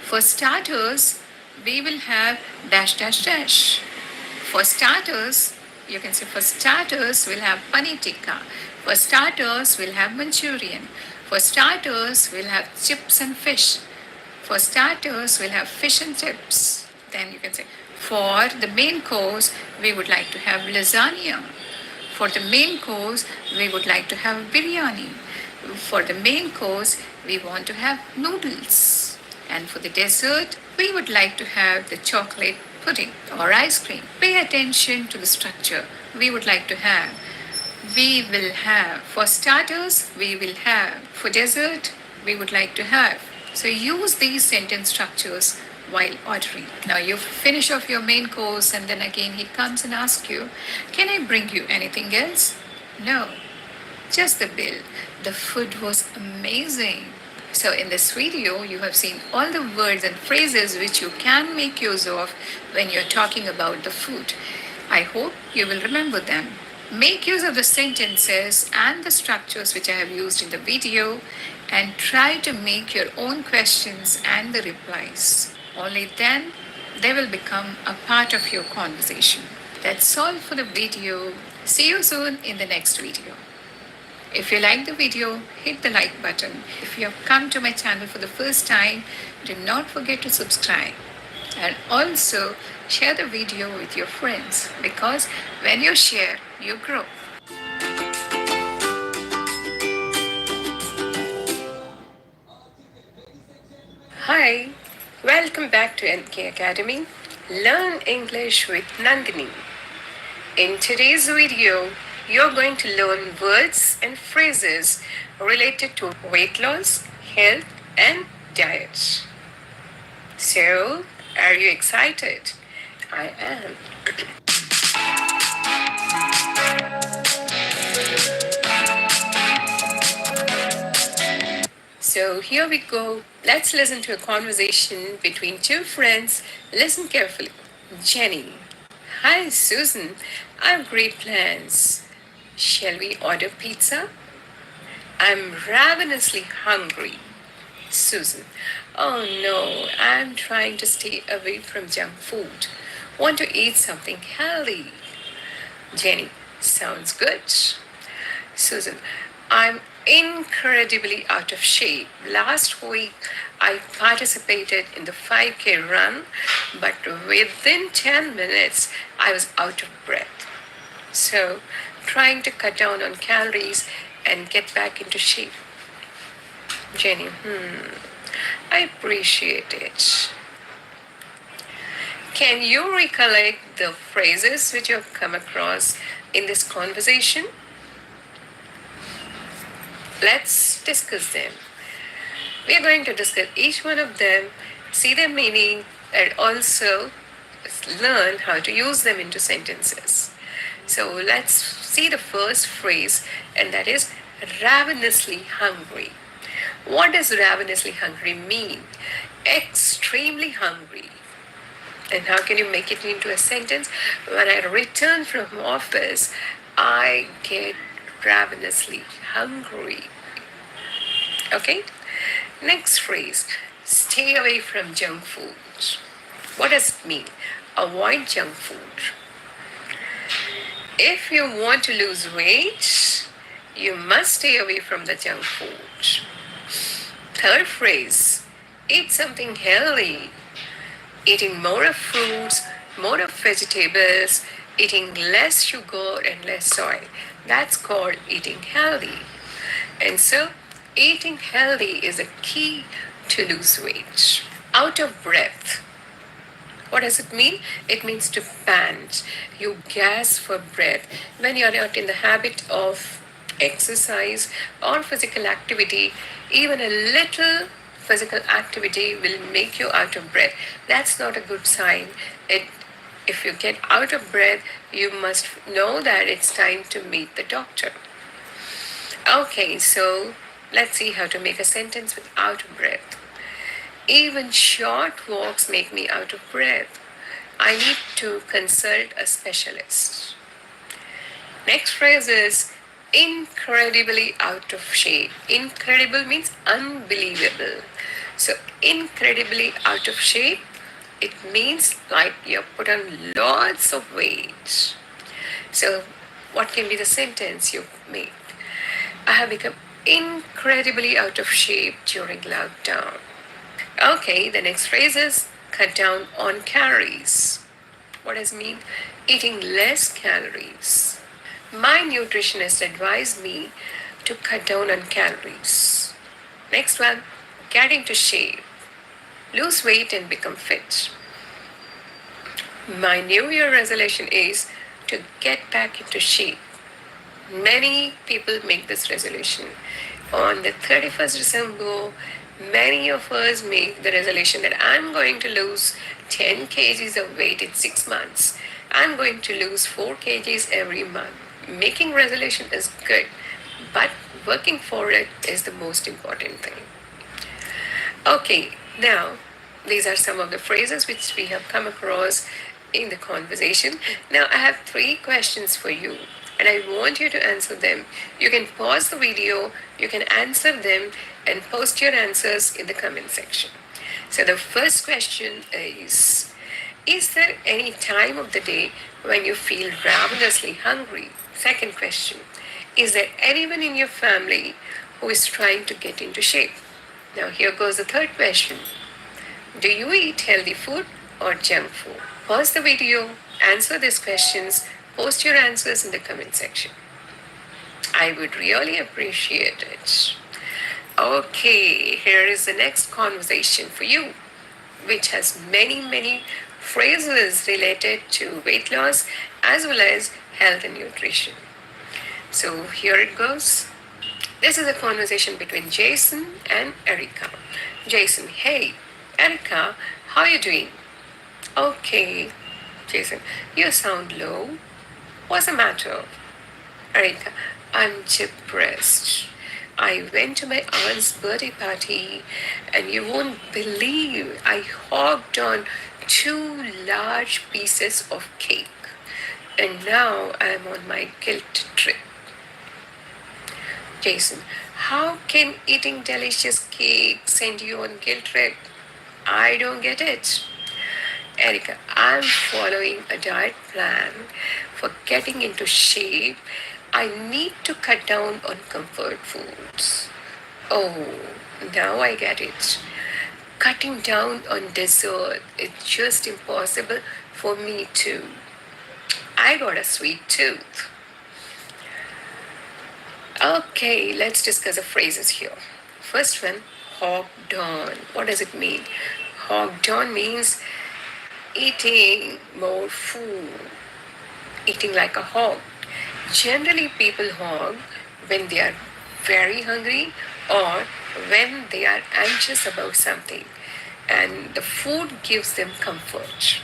For starters, we will have dash dash dash. For starters, you can say for starters, we'll have paneer tikka. For starters, we'll have Manchurian. For starters, we'll have chips and fish. For starters, we'll have fish and chips. Then you can say, for the main course, we would like to have lasagna. For the main course, we would like to have biryani. For the main course, we want to have noodles. And for the dessert, we would like to have the chocolate pudding or ice cream. Pay attention to the structure. We would like to have. We will have. For starters, we will have. For dessert, we would like to have. So use these sentence structures while ordering. Now you finish off your main course, and then again he comes and asks you, can I bring you anything else? No, just the bill. The food was amazing. So in this video, you have seen all the words and phrases which you can make use of when you're talking about the food. I hope you will remember them. Make use of the sentences and the structures which I have used in the video, and try to make your own questions and the replies. Only then they will become a part of your conversation. That's all for the video. See you soon in the next video. If you like the video, hit the like button. If you have come to my channel for the first time, do not forget to subscribe. And also share the video with your friends, because when you share, you grow. Hi, welcome back to NK Academy. Learn English with Nandini. In today's video, you're going to learn words and phrases related to weight loss, health, and diet. So, are you excited? I am. So here we go. Let's listen to a conversation between two friends. Listen carefully. Jenny. Hi, Susan. I have great plans. Shall we order pizza? I'm ravenously hungry. Susan. Oh no, I'm trying to stay away from junk food. Want to eat something healthy. Jenny. Sounds good. Susan. I'm incredibly out of shape. Last week, I participated in the 5K run, but within 10 minutes, I was out of breath. So, trying to cut down on calories and get back into shape. Jenny, I appreciate it. Can you recollect the phrases which you have come across in this conversation? Let's discuss them. We are going to discuss each one of them, see their meaning, and also learn how to use them into sentences. So let's see the first phrase, and that is ravenously hungry. What does ravenously hungry mean? Extremely hungry. And how can you make it into a sentence? When I return from office, I get ravenously hungry. Okay? Next phrase, stay away from junk food. What does it mean? Avoid junk food. If you want to lose weight, you must stay away from the junk food. Third phrase, eat something healthy. Eating more of fruits, more of vegetables, eating less sugar and less oil. That's called eating healthy. And so, eating healthy is a key to lose weight. Out of breath. What does it mean? It means to pant. You gas for breath when you're not in the habit of exercise or physical activity. Even a little physical activity will make you out of breath. That's not a good sign. It if you get out of breath, you must know that it's time to meet the doctor. Okay, so let's see how to make a sentence with out of breath. Even short walks make me out of breath. I need to consult a specialist. Next phrase is incredibly out of shape. Incredible means unbelievable. So, incredibly out of shape, it means like you've put on lots of weight. So, what can be the sentence you make? I have become incredibly out of shape during lockdown. Okay, the next phrase is cut down on calories. What does it mean? Eating less calories. My nutritionist advised me to cut down on calories. Next one, get into shape. Lose weight and become fit. My New Year resolution is to get back into shape. Many people make this resolution. On the 31st December, many of us make the resolution that I'm going to lose 10 kgs of weight in 6 months. I'm going to lose 4 kgs every month. Making resolution is good, but working for it is the most important thing. Okay, now these are some of the phrases which we have come across in the conversation. Now I have 3 questions for you and I want you to answer them. You can pause the video, you can answer them and post your answers in the comment section. So the first question is there any time of the day when you feel ravenously hungry? Second question, is there anyone in your family who is trying to get into shape? Now, here goes the third question. Do you eat healthy food or junk food? Pause the video, answer these questions, post your answers in the comment section. I would really appreciate it. Okay, here is the next conversation for you, which has many phrases related to weight loss as well as health and nutrition. So here it goes. This is a conversation between Jason and Erica. Jason, hey, Erica, how are you doing? Okay, Jason, you sound low. What's the matter? Erica, I'm depressed. I went to my aunt's birthday party and you won't believe I hogged on 2 large pieces of cake. And now I'm on my guilt trip. Jason, how can eating delicious cake send you on guilt trip? I don't get it. Erica, I'm following a diet plan for getting into shape. I need to cut down on comfort foods. Oh, now I get it. Cutting down on dessert is just impossible for me too. I got a sweet tooth. Okay, let's discuss the phrases here. First one, hogged on. What does it mean? Hogged on means eating more food, eating like a hog. Generally, people hog when they are very hungry or when they are anxious about something, and the food gives them comfort.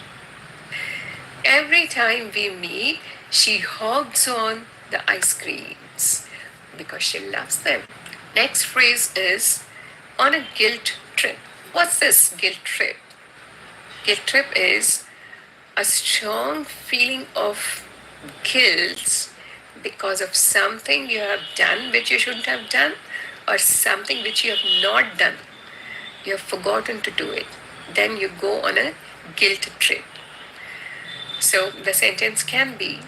Every time we meet, she hogs on the ice creams because she loves them. Next phrase is on a guilt trip. What's this guilt trip? Guilt trip is a strong feeling of guilt because of something you have done which you shouldn't have done, or something which you have not done. You have forgotten to do it. Then you go on a guilt trip. So the sentence can be,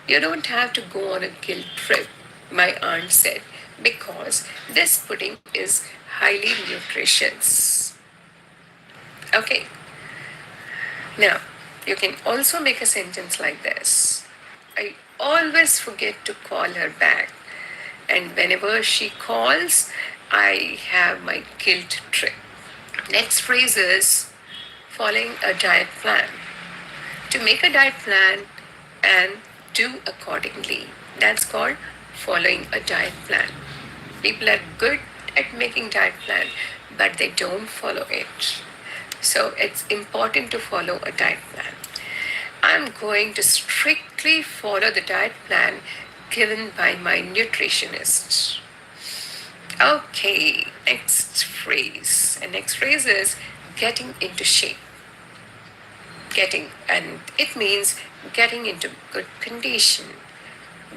you don't have to go on a guilt trip, my aunt said, because this pudding is highly nutritious. Okay, now You can also make a sentence like this: I always forget to call her back, and whenever she calls, I have my guilt trip. Next phrase is following a diet plan. To make a diet plan and do accordingly. That's called following a diet plan. People are good at making diet plan, but they don't follow it. So it's important to follow a diet plan. I'm going to strictly follow the diet plan given by my nutritionist. Okay, next phrase. And next phrase is getting into shape. And it means getting into good condition,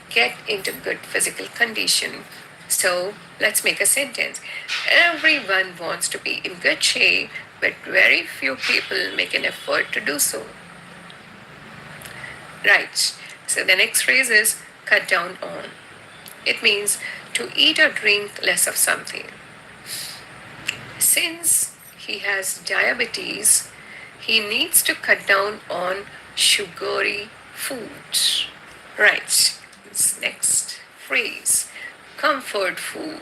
get into good physical condition. So let's make a sentence: everyone wants to be in good shape, but very few people make an effort to do so. Right. So the next phrase is cut down on. It means to eat or drink less of something. Since he has diabetes, he needs to cut down on sugary foods. Right. Next phrase: comfort food.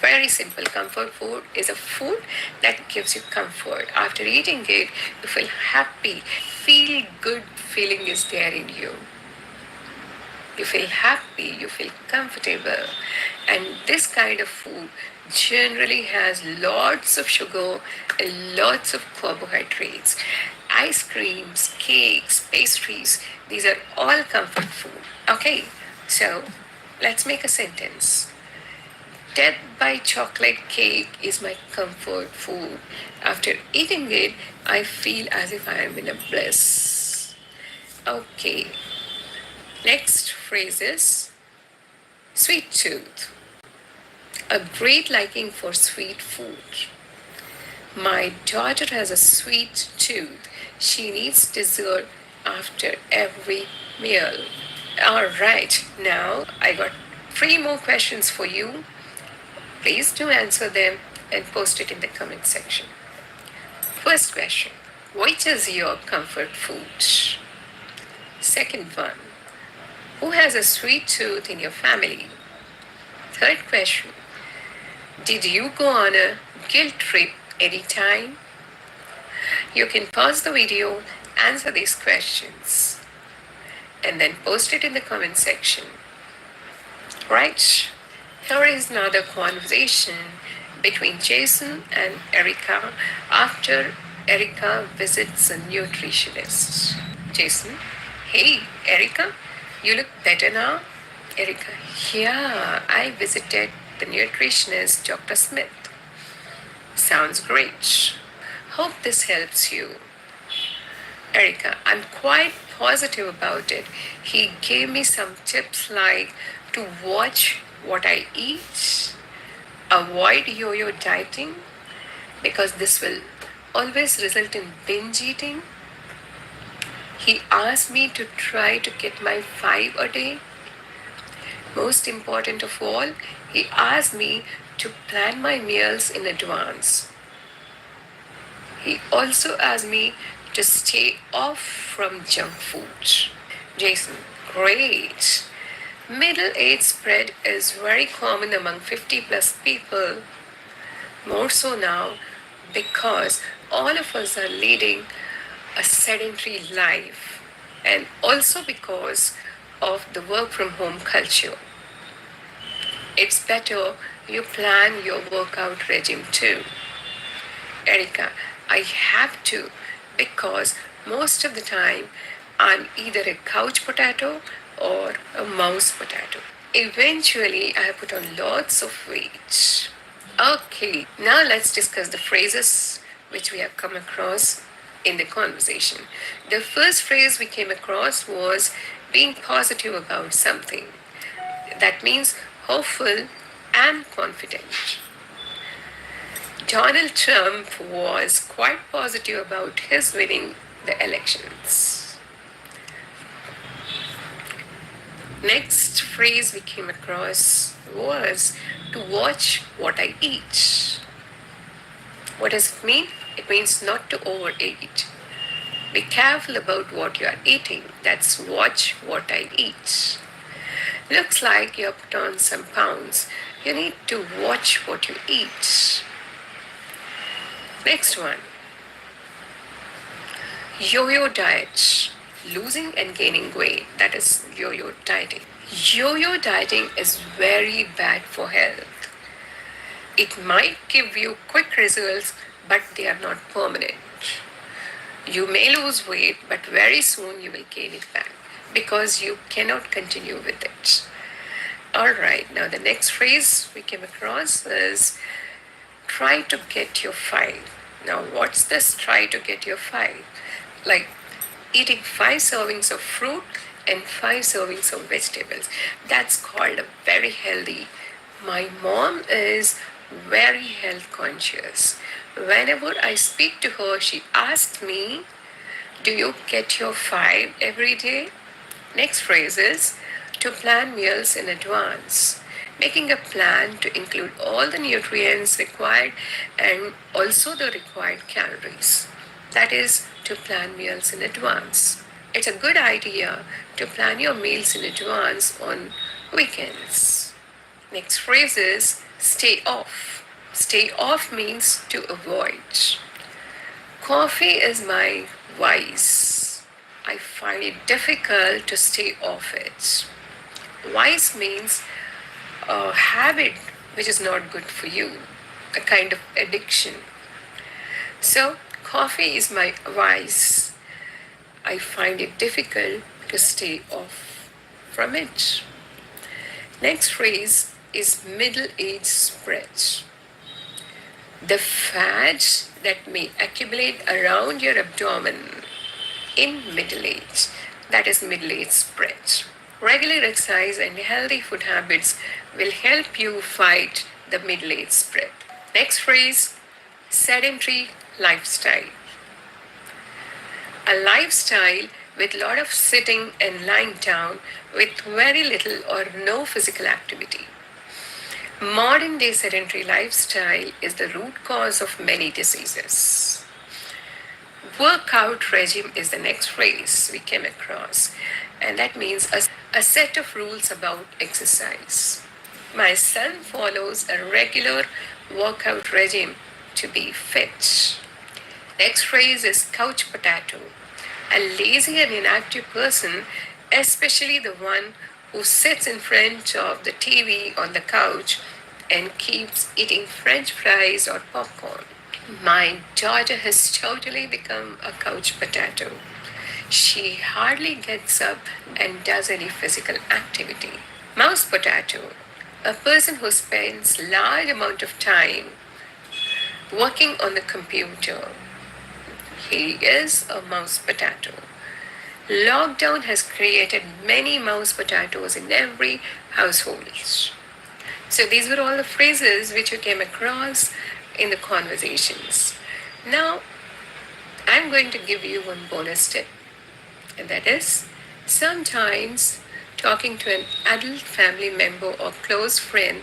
Very simple. Comfort food is a food that gives you comfort. After eating it, you feel happy. Feel good feeling is there in you. You feel happy, you feel comfortable. And this kind of food generally has lots of sugar and lots of carbohydrates. Ice creams, cakes, pastries, these are all comfort food. Okay, so let's make a sentence. Death by chocolate cake is my comfort food. After eating it, I feel as if I am in a bliss. Okay, next phrase is sweet tooth. A great liking for sweet food. My daughter has a sweet tooth. She needs dessert after every meal. All right, now I got 3 more questions for you. Please do answer them and post it in the comment section. First question: which is your comfort food? Second one: who has a sweet tooth in your family? Third question: did you go on a guilt trip anytime? You can pause the video, answer these questions, and then post it in the comment section. Right? Here is another conversation between Jason and Erica after Erica visits a nutritionist. Jason: hey, Erica, you look better now. Erica: yeah, I visited the nutritionist, Dr. Smith. Sounds great. Hope this helps you. Erica: I'm quite positive about it. He gave me some tips like to watch what I eat, avoid yo-yo dieting because this will always result in binge eating. He asked me to try to get my 5 a day. Most important of all, he asked me to plan my meals in advance. He also asked me to stay off from junk food. Jason: great. Middle age spread is very common among 50 plus people, more so now because all of us are leading a sedentary life and also because of the work from home culture. It's better you plan your workout regime too. Erica: I have to because most of the time I'm either a couch potato or a mouse potato. Eventually, I put on lots of weight. Okay, now let's discuss the phrases which we have come across in the conversation. The first phrase we came across was being positive about something. That means hopeful and confident. Donald Trump was quite positive about his winning the elections. Next phrase we came across was to watch what I eat. What does it mean? It means not to overeat. Be careful about what you are eating. That's watch what I eat. Looks like you have put on some pounds. You need to watch what you eat. Next one, yo-yo diet. Losing and gaining weight. That is yo-yo dieting. Yo-yo dieting is very bad for health. It might give you quick results, but they are not permanent. You may lose weight, but very soon you will gain it back because you cannot continue with it. Alright, now the next phrase we came across is try to get your 5. Now, what's this try to get your 5? Like eating 5 servings of fruit and 5 servings of vegetables. That's called a very healthy. My mom is very health conscious. Whenever I speak to her, she asks me, do you get your 5 every day? Next phrase is to plan meals in advance. Making a plan to include all the nutrients required and also the required calories. That is to plan meals in advance. It's a good idea to plan your meals in advance on weekends. Next phrase is stay off. Stay off means to avoid. Coffee is my vice. I find it difficult to stay off it. Vice means a habit which is not good for you, a kind of addiction. So, coffee is my vice. I find it difficult to stay off from it. Next phrase is middle age spread. The fat that may accumulate around your abdomen in middle age, that is middle age spread. Regular exercise and healthy food habits will help you fight the middle age spread. Next phrase, sedentary lifestyle. A lifestyle with a lot of sitting and lying down with very little or no physical activity. Modern day sedentary lifestyle is the root cause of many diseases. Workout regime is the next phrase we came across, and that means a set of rules about exercise. My son follows a regular workout regime to be fit. Next phrase is couch potato. A lazy and inactive person, especially the one who sits in front of the TV on the couch and keeps eating french fries or popcorn. My daughter has totally become a couch potato. She hardly gets up and does any physical activity. Mouse potato, a person who spends large amount of time working on the computer. He is a mouse potato. Lockdown has created many mouse potatoes in every household. So these were all the phrases which you came across in the conversations. Now, I'm going to give you one bonus tip, and that is sometimes talking to an adult family member or close friend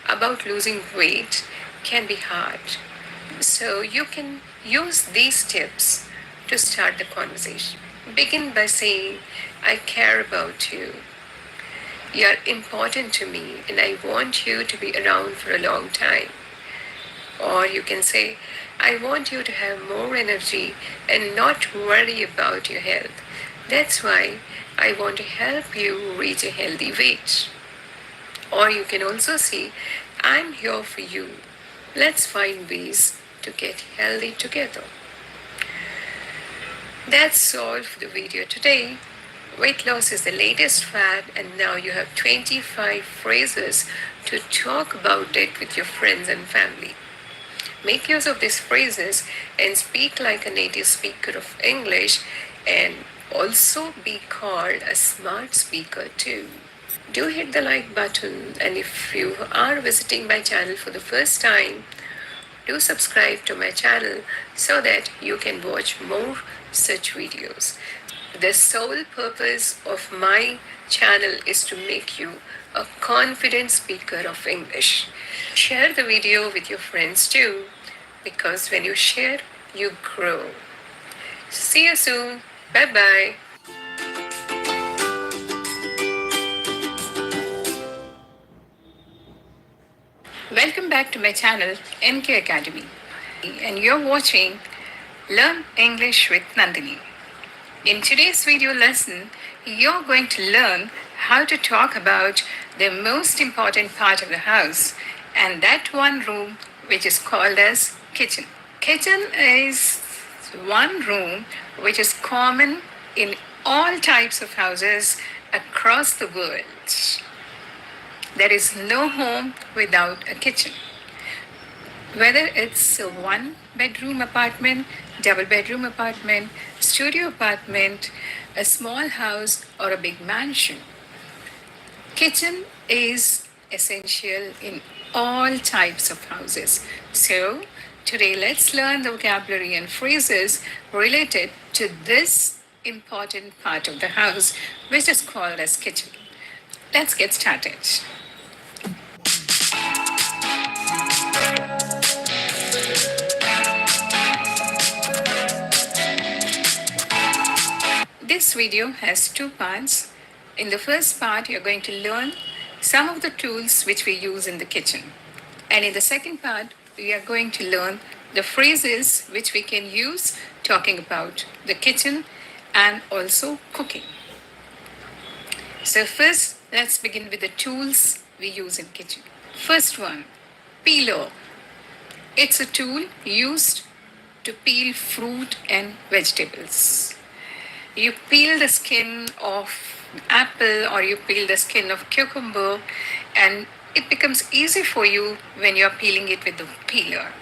about losing weight can be hard. So you can use these tips to start the conversation. Begin by saying, I care about you. You're important to me and I want you to be around for a long time. Or you can say, I want you to have more energy and not worry about your health. That's why I want to help you reach a healthy weight. Or you can also say, I'm here for you. Let's find ways to get healthy together. That's all for the video today. Weight loss is the latest fad, and now you have 25 phrases to talk about it with your friends and family. Make use of these phrases and speak like a native speaker of English, and also be called a smart speaker too. Do hit the like button, and if you are visiting my channel for the first time, do subscribe to my channel so that you can watch more such videos. The sole purpose of my channel is to make you a confident speaker of English. Share the video with your friends too, because when you share, you grow. See you soon. Bye bye. Welcome back to my channel, NK Academy. And you're watching Learn English with Nandini. In today's video lesson, you're going to learn how to talk about the most important part of the house and that one room which is called as kitchen. Kitchen is one room which is common in all types of houses across the world. There is no home without a kitchen. Whether it's a one bedroom apartment, double bedroom apartment, studio apartment, a small house, or a big mansion, kitchen is essential in all types of houses. So, today let's learn the vocabulary and phrases related to this important part of the house, which is called as kitchen. Let's get started. This video has two parts. In the first part, you're going to learn some of the tools which we use in the kitchen. And in the second part, we are going to learn the phrases which we can use talking about the kitchen and also cooking. So first, let's begin with the tools we use in kitchen. First one, peeler. It's a tool used to peel fruit and vegetables. You peel the skin of apple or you peel the skin of cucumber, and it becomes easy for you when you're peeling it with the peeler.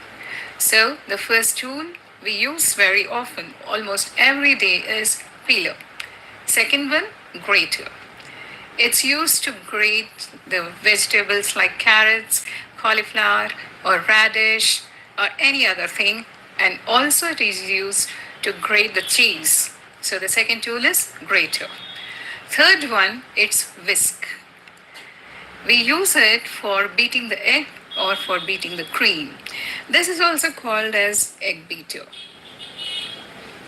So the first tool we use very often, almost every day, is peeler. Second one, grater. It's used to grate the vegetables like carrots, cauliflower, or radish, or any other thing, and also it is used to grate the cheese. So the second tool is grater. Third one, it's whisk. We use it for beating the egg or for beating the cream. This is also called as egg beater.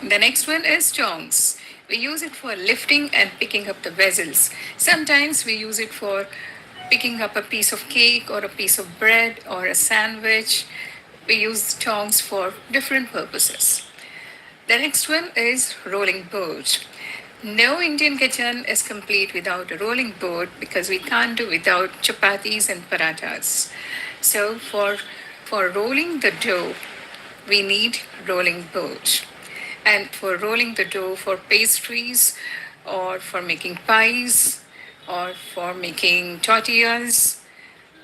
The next one is tongs. We use it for lifting and picking up the vessels. Sometimes we use it for picking up a piece of cake or a piece of bread or a sandwich. We use tongs for different purposes. The next one is rolling board. No Indian kitchen is complete without a rolling board because we can't do without chapatis and parathas. So for rolling the dough, we need rolling board. And for rolling the dough for pastries or for making pies or for making tortillas,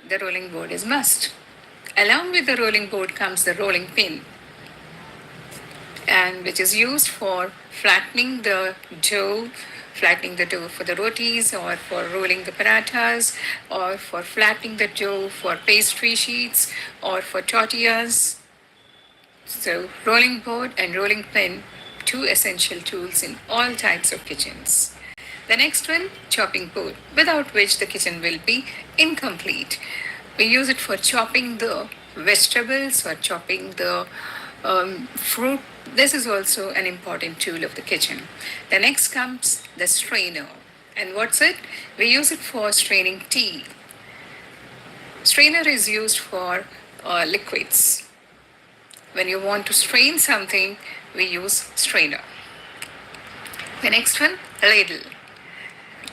the rolling board is must. Along with the rolling board comes the rolling pin, and which is used for flattening the dough for the rotis or for rolling the parathas or for flattening the dough for pastry sheets or for tortillas. So rolling board and rolling pin, two essential tools in all types of kitchens. The next one, chopping board, without which the kitchen will be incomplete. We use it for chopping the vegetables or chopping the fruit. This is also an important tool of the kitchen. The next comes the strainer. And what's it? We use it for straining tea. Strainer is used for liquids. When you want to strain something, we use strainer. The next one, ladle.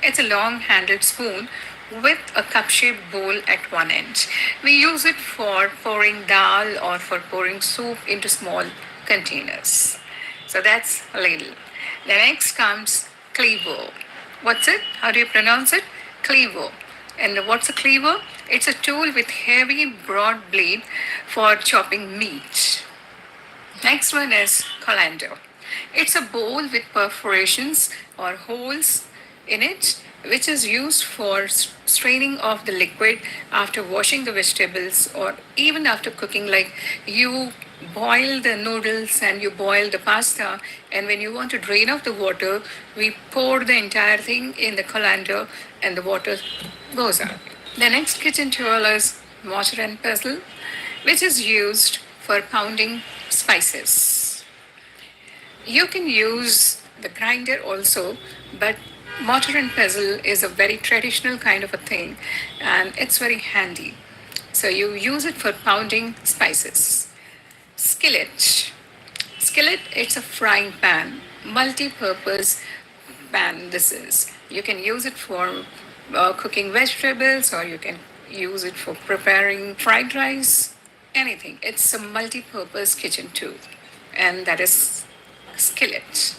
It's a long handled spoon with a cup shaped bowl at one end. We use it for pouring dal or for pouring soup into small containers. So that's ladle. The next comes cleaver. What's it? How do you pronounce it? Cleaver. And what's a cleaver? It's a tool with heavy broad blade for chopping meat. Next one is colander. It's a bowl with perforations or holes in it, which is used for straining off the liquid after washing the vegetables or even after cooking. Like you boil the noodles and you boil the pasta, and when you want to drain off the water, we pour the entire thing in the colander and the water goes out. The next kitchen tool is mortar and pestle, which is used for pounding spices. You can use the grinder also, but mortar and pestle is a very traditional kind of a thing and it's very handy. So you use it for pounding spices. Skillet. Skillet, it's a frying pan, multi-purpose pan this is. You can use it for cooking vegetables or you can use it for preparing fried rice, anything. It's a multi-purpose kitchen tool and that is skillet.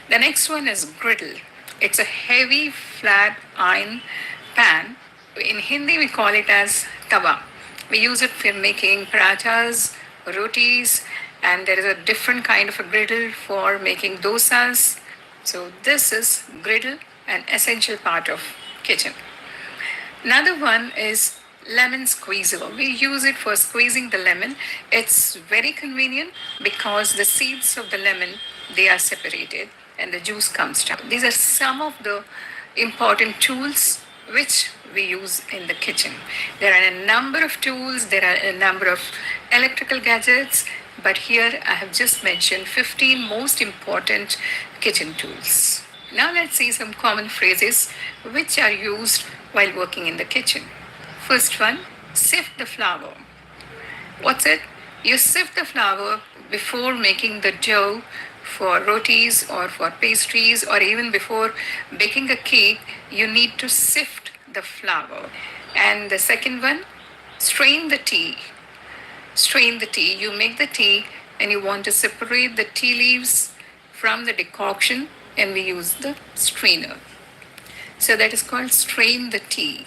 The next one is griddle. It's a heavy flat iron pan. In Hindi we call it as tawa. We use it for making parathas, rotis, and there is a different kind of a griddle for making dosas. So this is griddle, an essential part of kitchen. Another one is lemon squeezer. We use it for squeezing the lemon. It's very convenient because the seeds of the lemon they are separated and the juice comes down. These are some of the important tools which we use in the kitchen. There are a number of tools, there are a number of electrical gadgets, but here I have just mentioned 15 most important kitchen tools. Now let's see some common phrases which are used while working in the kitchen. First one, sift the flour. What's it? You sift the flour before making the dough for rotis or for pastries or even before baking a cake, you need to sift the flour. And the second one, strain the tea. Strain the tea. You make the tea and you want to separate the tea leaves from the decoction and we use the strainer. So that is called strain the tea.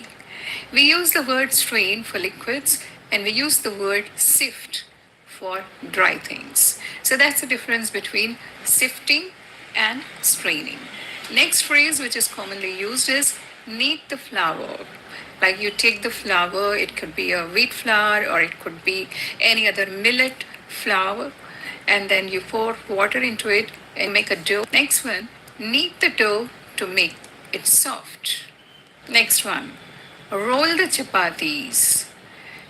We use the word strain for liquids and we use the word sift for dry things. So that's the difference between sifting and straining. Next phrase which is commonly used is knead the flour. Like you take the flour, it could be a wheat flour or it could be any other millet flour, and then you pour water into it and make a dough. Next one, knead the dough to make it soft. Next one, roll the chapatis.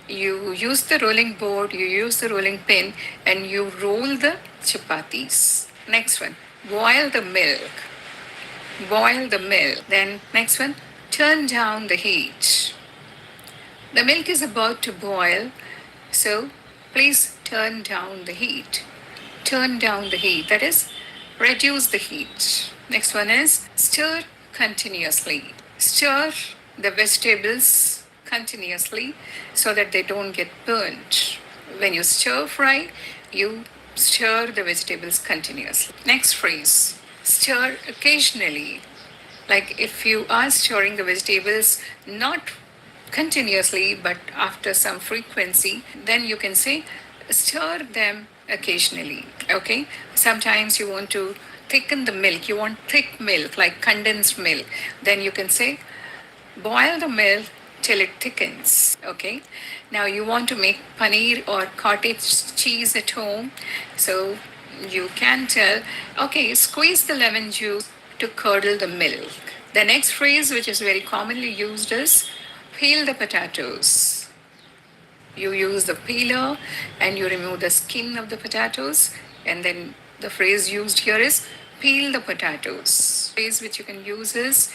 You use the rolling board, you use the rolling pin, and you roll the chapatis. Next one, boil the milk. Boil the milk. Then, next one, turn down the heat. The milk is about to boil, so please turn down the heat. Turn down the heat, that is, reduce the heat. Next one is stir continuously. Stir the vegetables continuously so that they don't get burnt. When you stir fry, you stir the vegetables continuously. Next phrase, stir occasionally. Like if you are stirring the vegetables not continuously but after some frequency, then you can say stir them occasionally. Okay, sometimes you want to thicken the milk, you want thick milk like condensed milk, then you can say boil the milk till it thickens. Okay, now you want to make paneer or cottage cheese at home, so you can tell, okay, squeeze the lemon juice to curdle the milk. The next phrase which is very commonly used is peel the potatoes. You use the peeler and you remove the skin of the potatoes, and then the phrase used here is peel the potatoes. Phrase which you can use is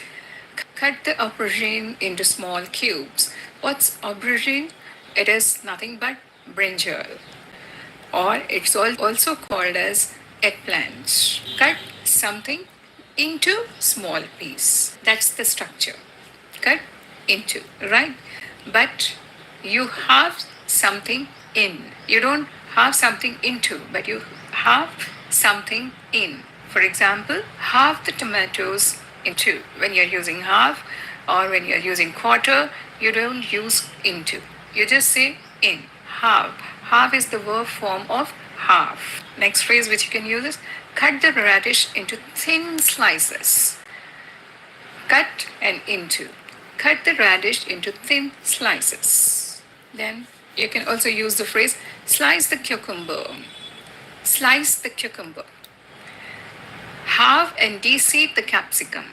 cut the aubergine into small cubes. What's aubergine? It is nothing but brinjal, or it's also called as eggplant. Cut something into small piece. That's the structure. Cut into, right? But you have something in. You don't have something into, but you have something in. For example, half the tomatoes into. When you're using half or when you're using quarter, you don't use into. You just say in. Half. Half is the verb form of half. Next phrase which you can use is cut the radish into thin slices. Cut and into. Cut the radish into thin slices. Then you can also use the phrase slice the cucumber. Slice the cucumber. Halve and de-seed the capsicum.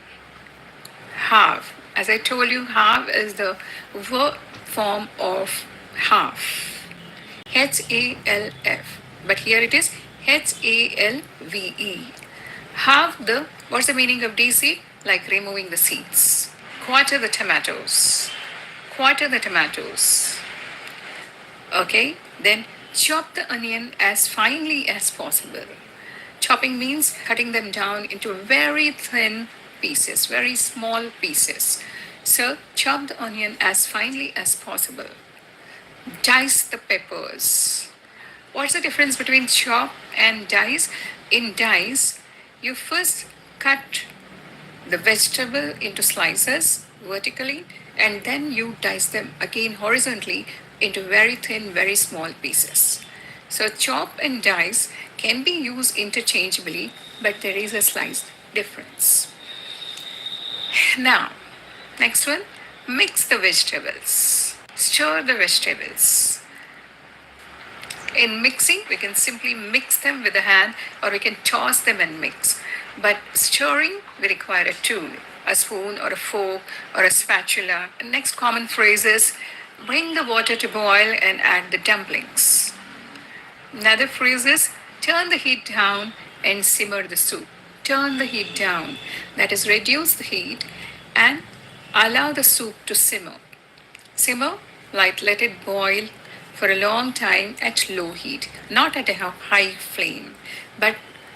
Halve. As I told you, halve is the verb form of half. Half. But here it is Halve. Halve the, what's the meaning of DC? Like removing the seeds. Quarter the tomatoes. Quarter the tomatoes. Okay, then chop the onion as finely as possible. Chopping means cutting them down into very thin pieces, very small pieces. So chop the onion as finely as possible. Dice the peppers. What's the difference between chop and dice? In dice, you first cut the vegetable into slices vertically, and then you dice them again horizontally into very thin, very small pieces. So chop and dice can be used interchangeably, but there is a slight difference. Now, next one, mix the vegetables. Stir the vegetables. In mixing, we can simply mix them with the hand or we can toss them and mix. But stirring, we require a tool, a spoon or a fork or a spatula. The next common phrase is bring the water to boil and add the dumplings. Another phrase is turn the heat down and simmer the soup. Turn the heat down, that is, reduce the heat and allow the soup to simmer. Simmer, like let it boil for a long time at low heat, not at a high flame, but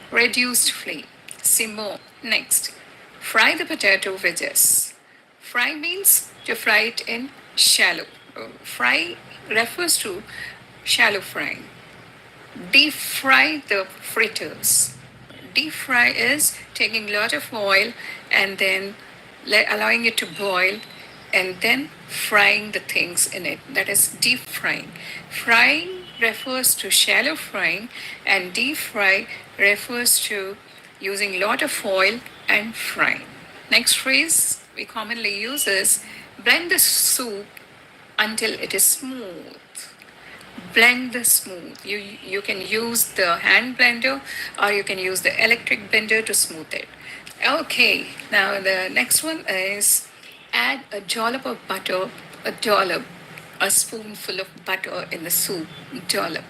reduced flame. Simmer. Next, fry the potato wedges. Fry means to fry it in shallow. Fry refers to shallow frying. Deep fry the fritters. Deep fry is taking a lot of oil and then allowing it to boil and then frying the things in it. That is deep frying. Frying refers to shallow frying, and deep fry refers to using a lot of oil and frying. Next phrase we commonly use is blend the soup until it is smooth. Blend the smooth. You can use the hand blender or you can use the electric blender to smooth it. Okay, now the next one is add a dollop of butter, a dollop, a spoonful of butter in the soup, dollop,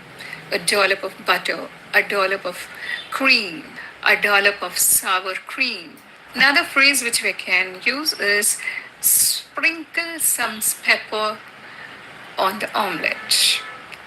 a dollop of butter, a dollop of cream, a dollop of sour cream. Another phrase which we can use is sprinkle some pepper on the omelette.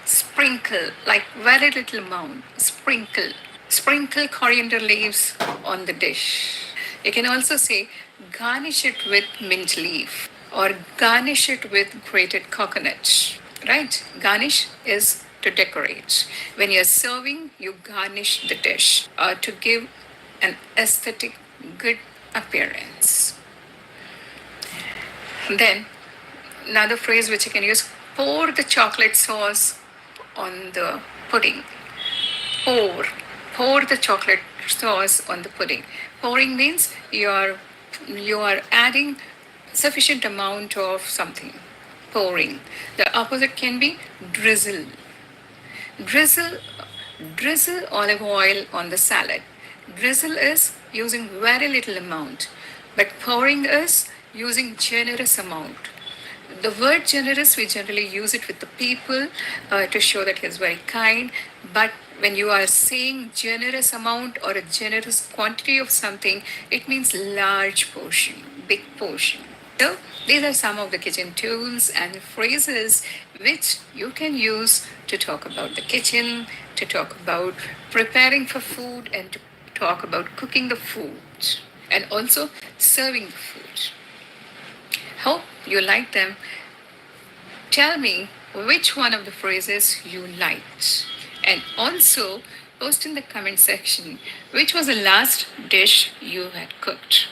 Sprinkle, like very little amount, sprinkle. Sprinkle coriander leaves on the dish. You can also say garnish it with mint leaf or garnish it with grated coconut. Right? Garnish is to decorate. When you're serving, you garnish the dish to give an aesthetic good appearance. Then another phrase which you can use, pour the chocolate sauce on the pudding. Pour the chocolate sauce on the pudding. Pouring means you are adding sufficient amount of something. Pouring. The opposite can be drizzle. Drizzle drizzle olive oil on the salad. Drizzle is using very little amount, but pouring is using generous amount. The word generous, we generally use it with the people to show that he is very kind. But when you are saying generous amount or a generous quantity of something, it means large portion, big portion. So these are some of the kitchen tools and phrases which you can use to talk about the kitchen, to talk about preparing for food, and to talk about cooking the food and also serving the food. Hope you like them. Tell me which one of the phrases you liked. And also post in the comment section which was the last dish you had cooked.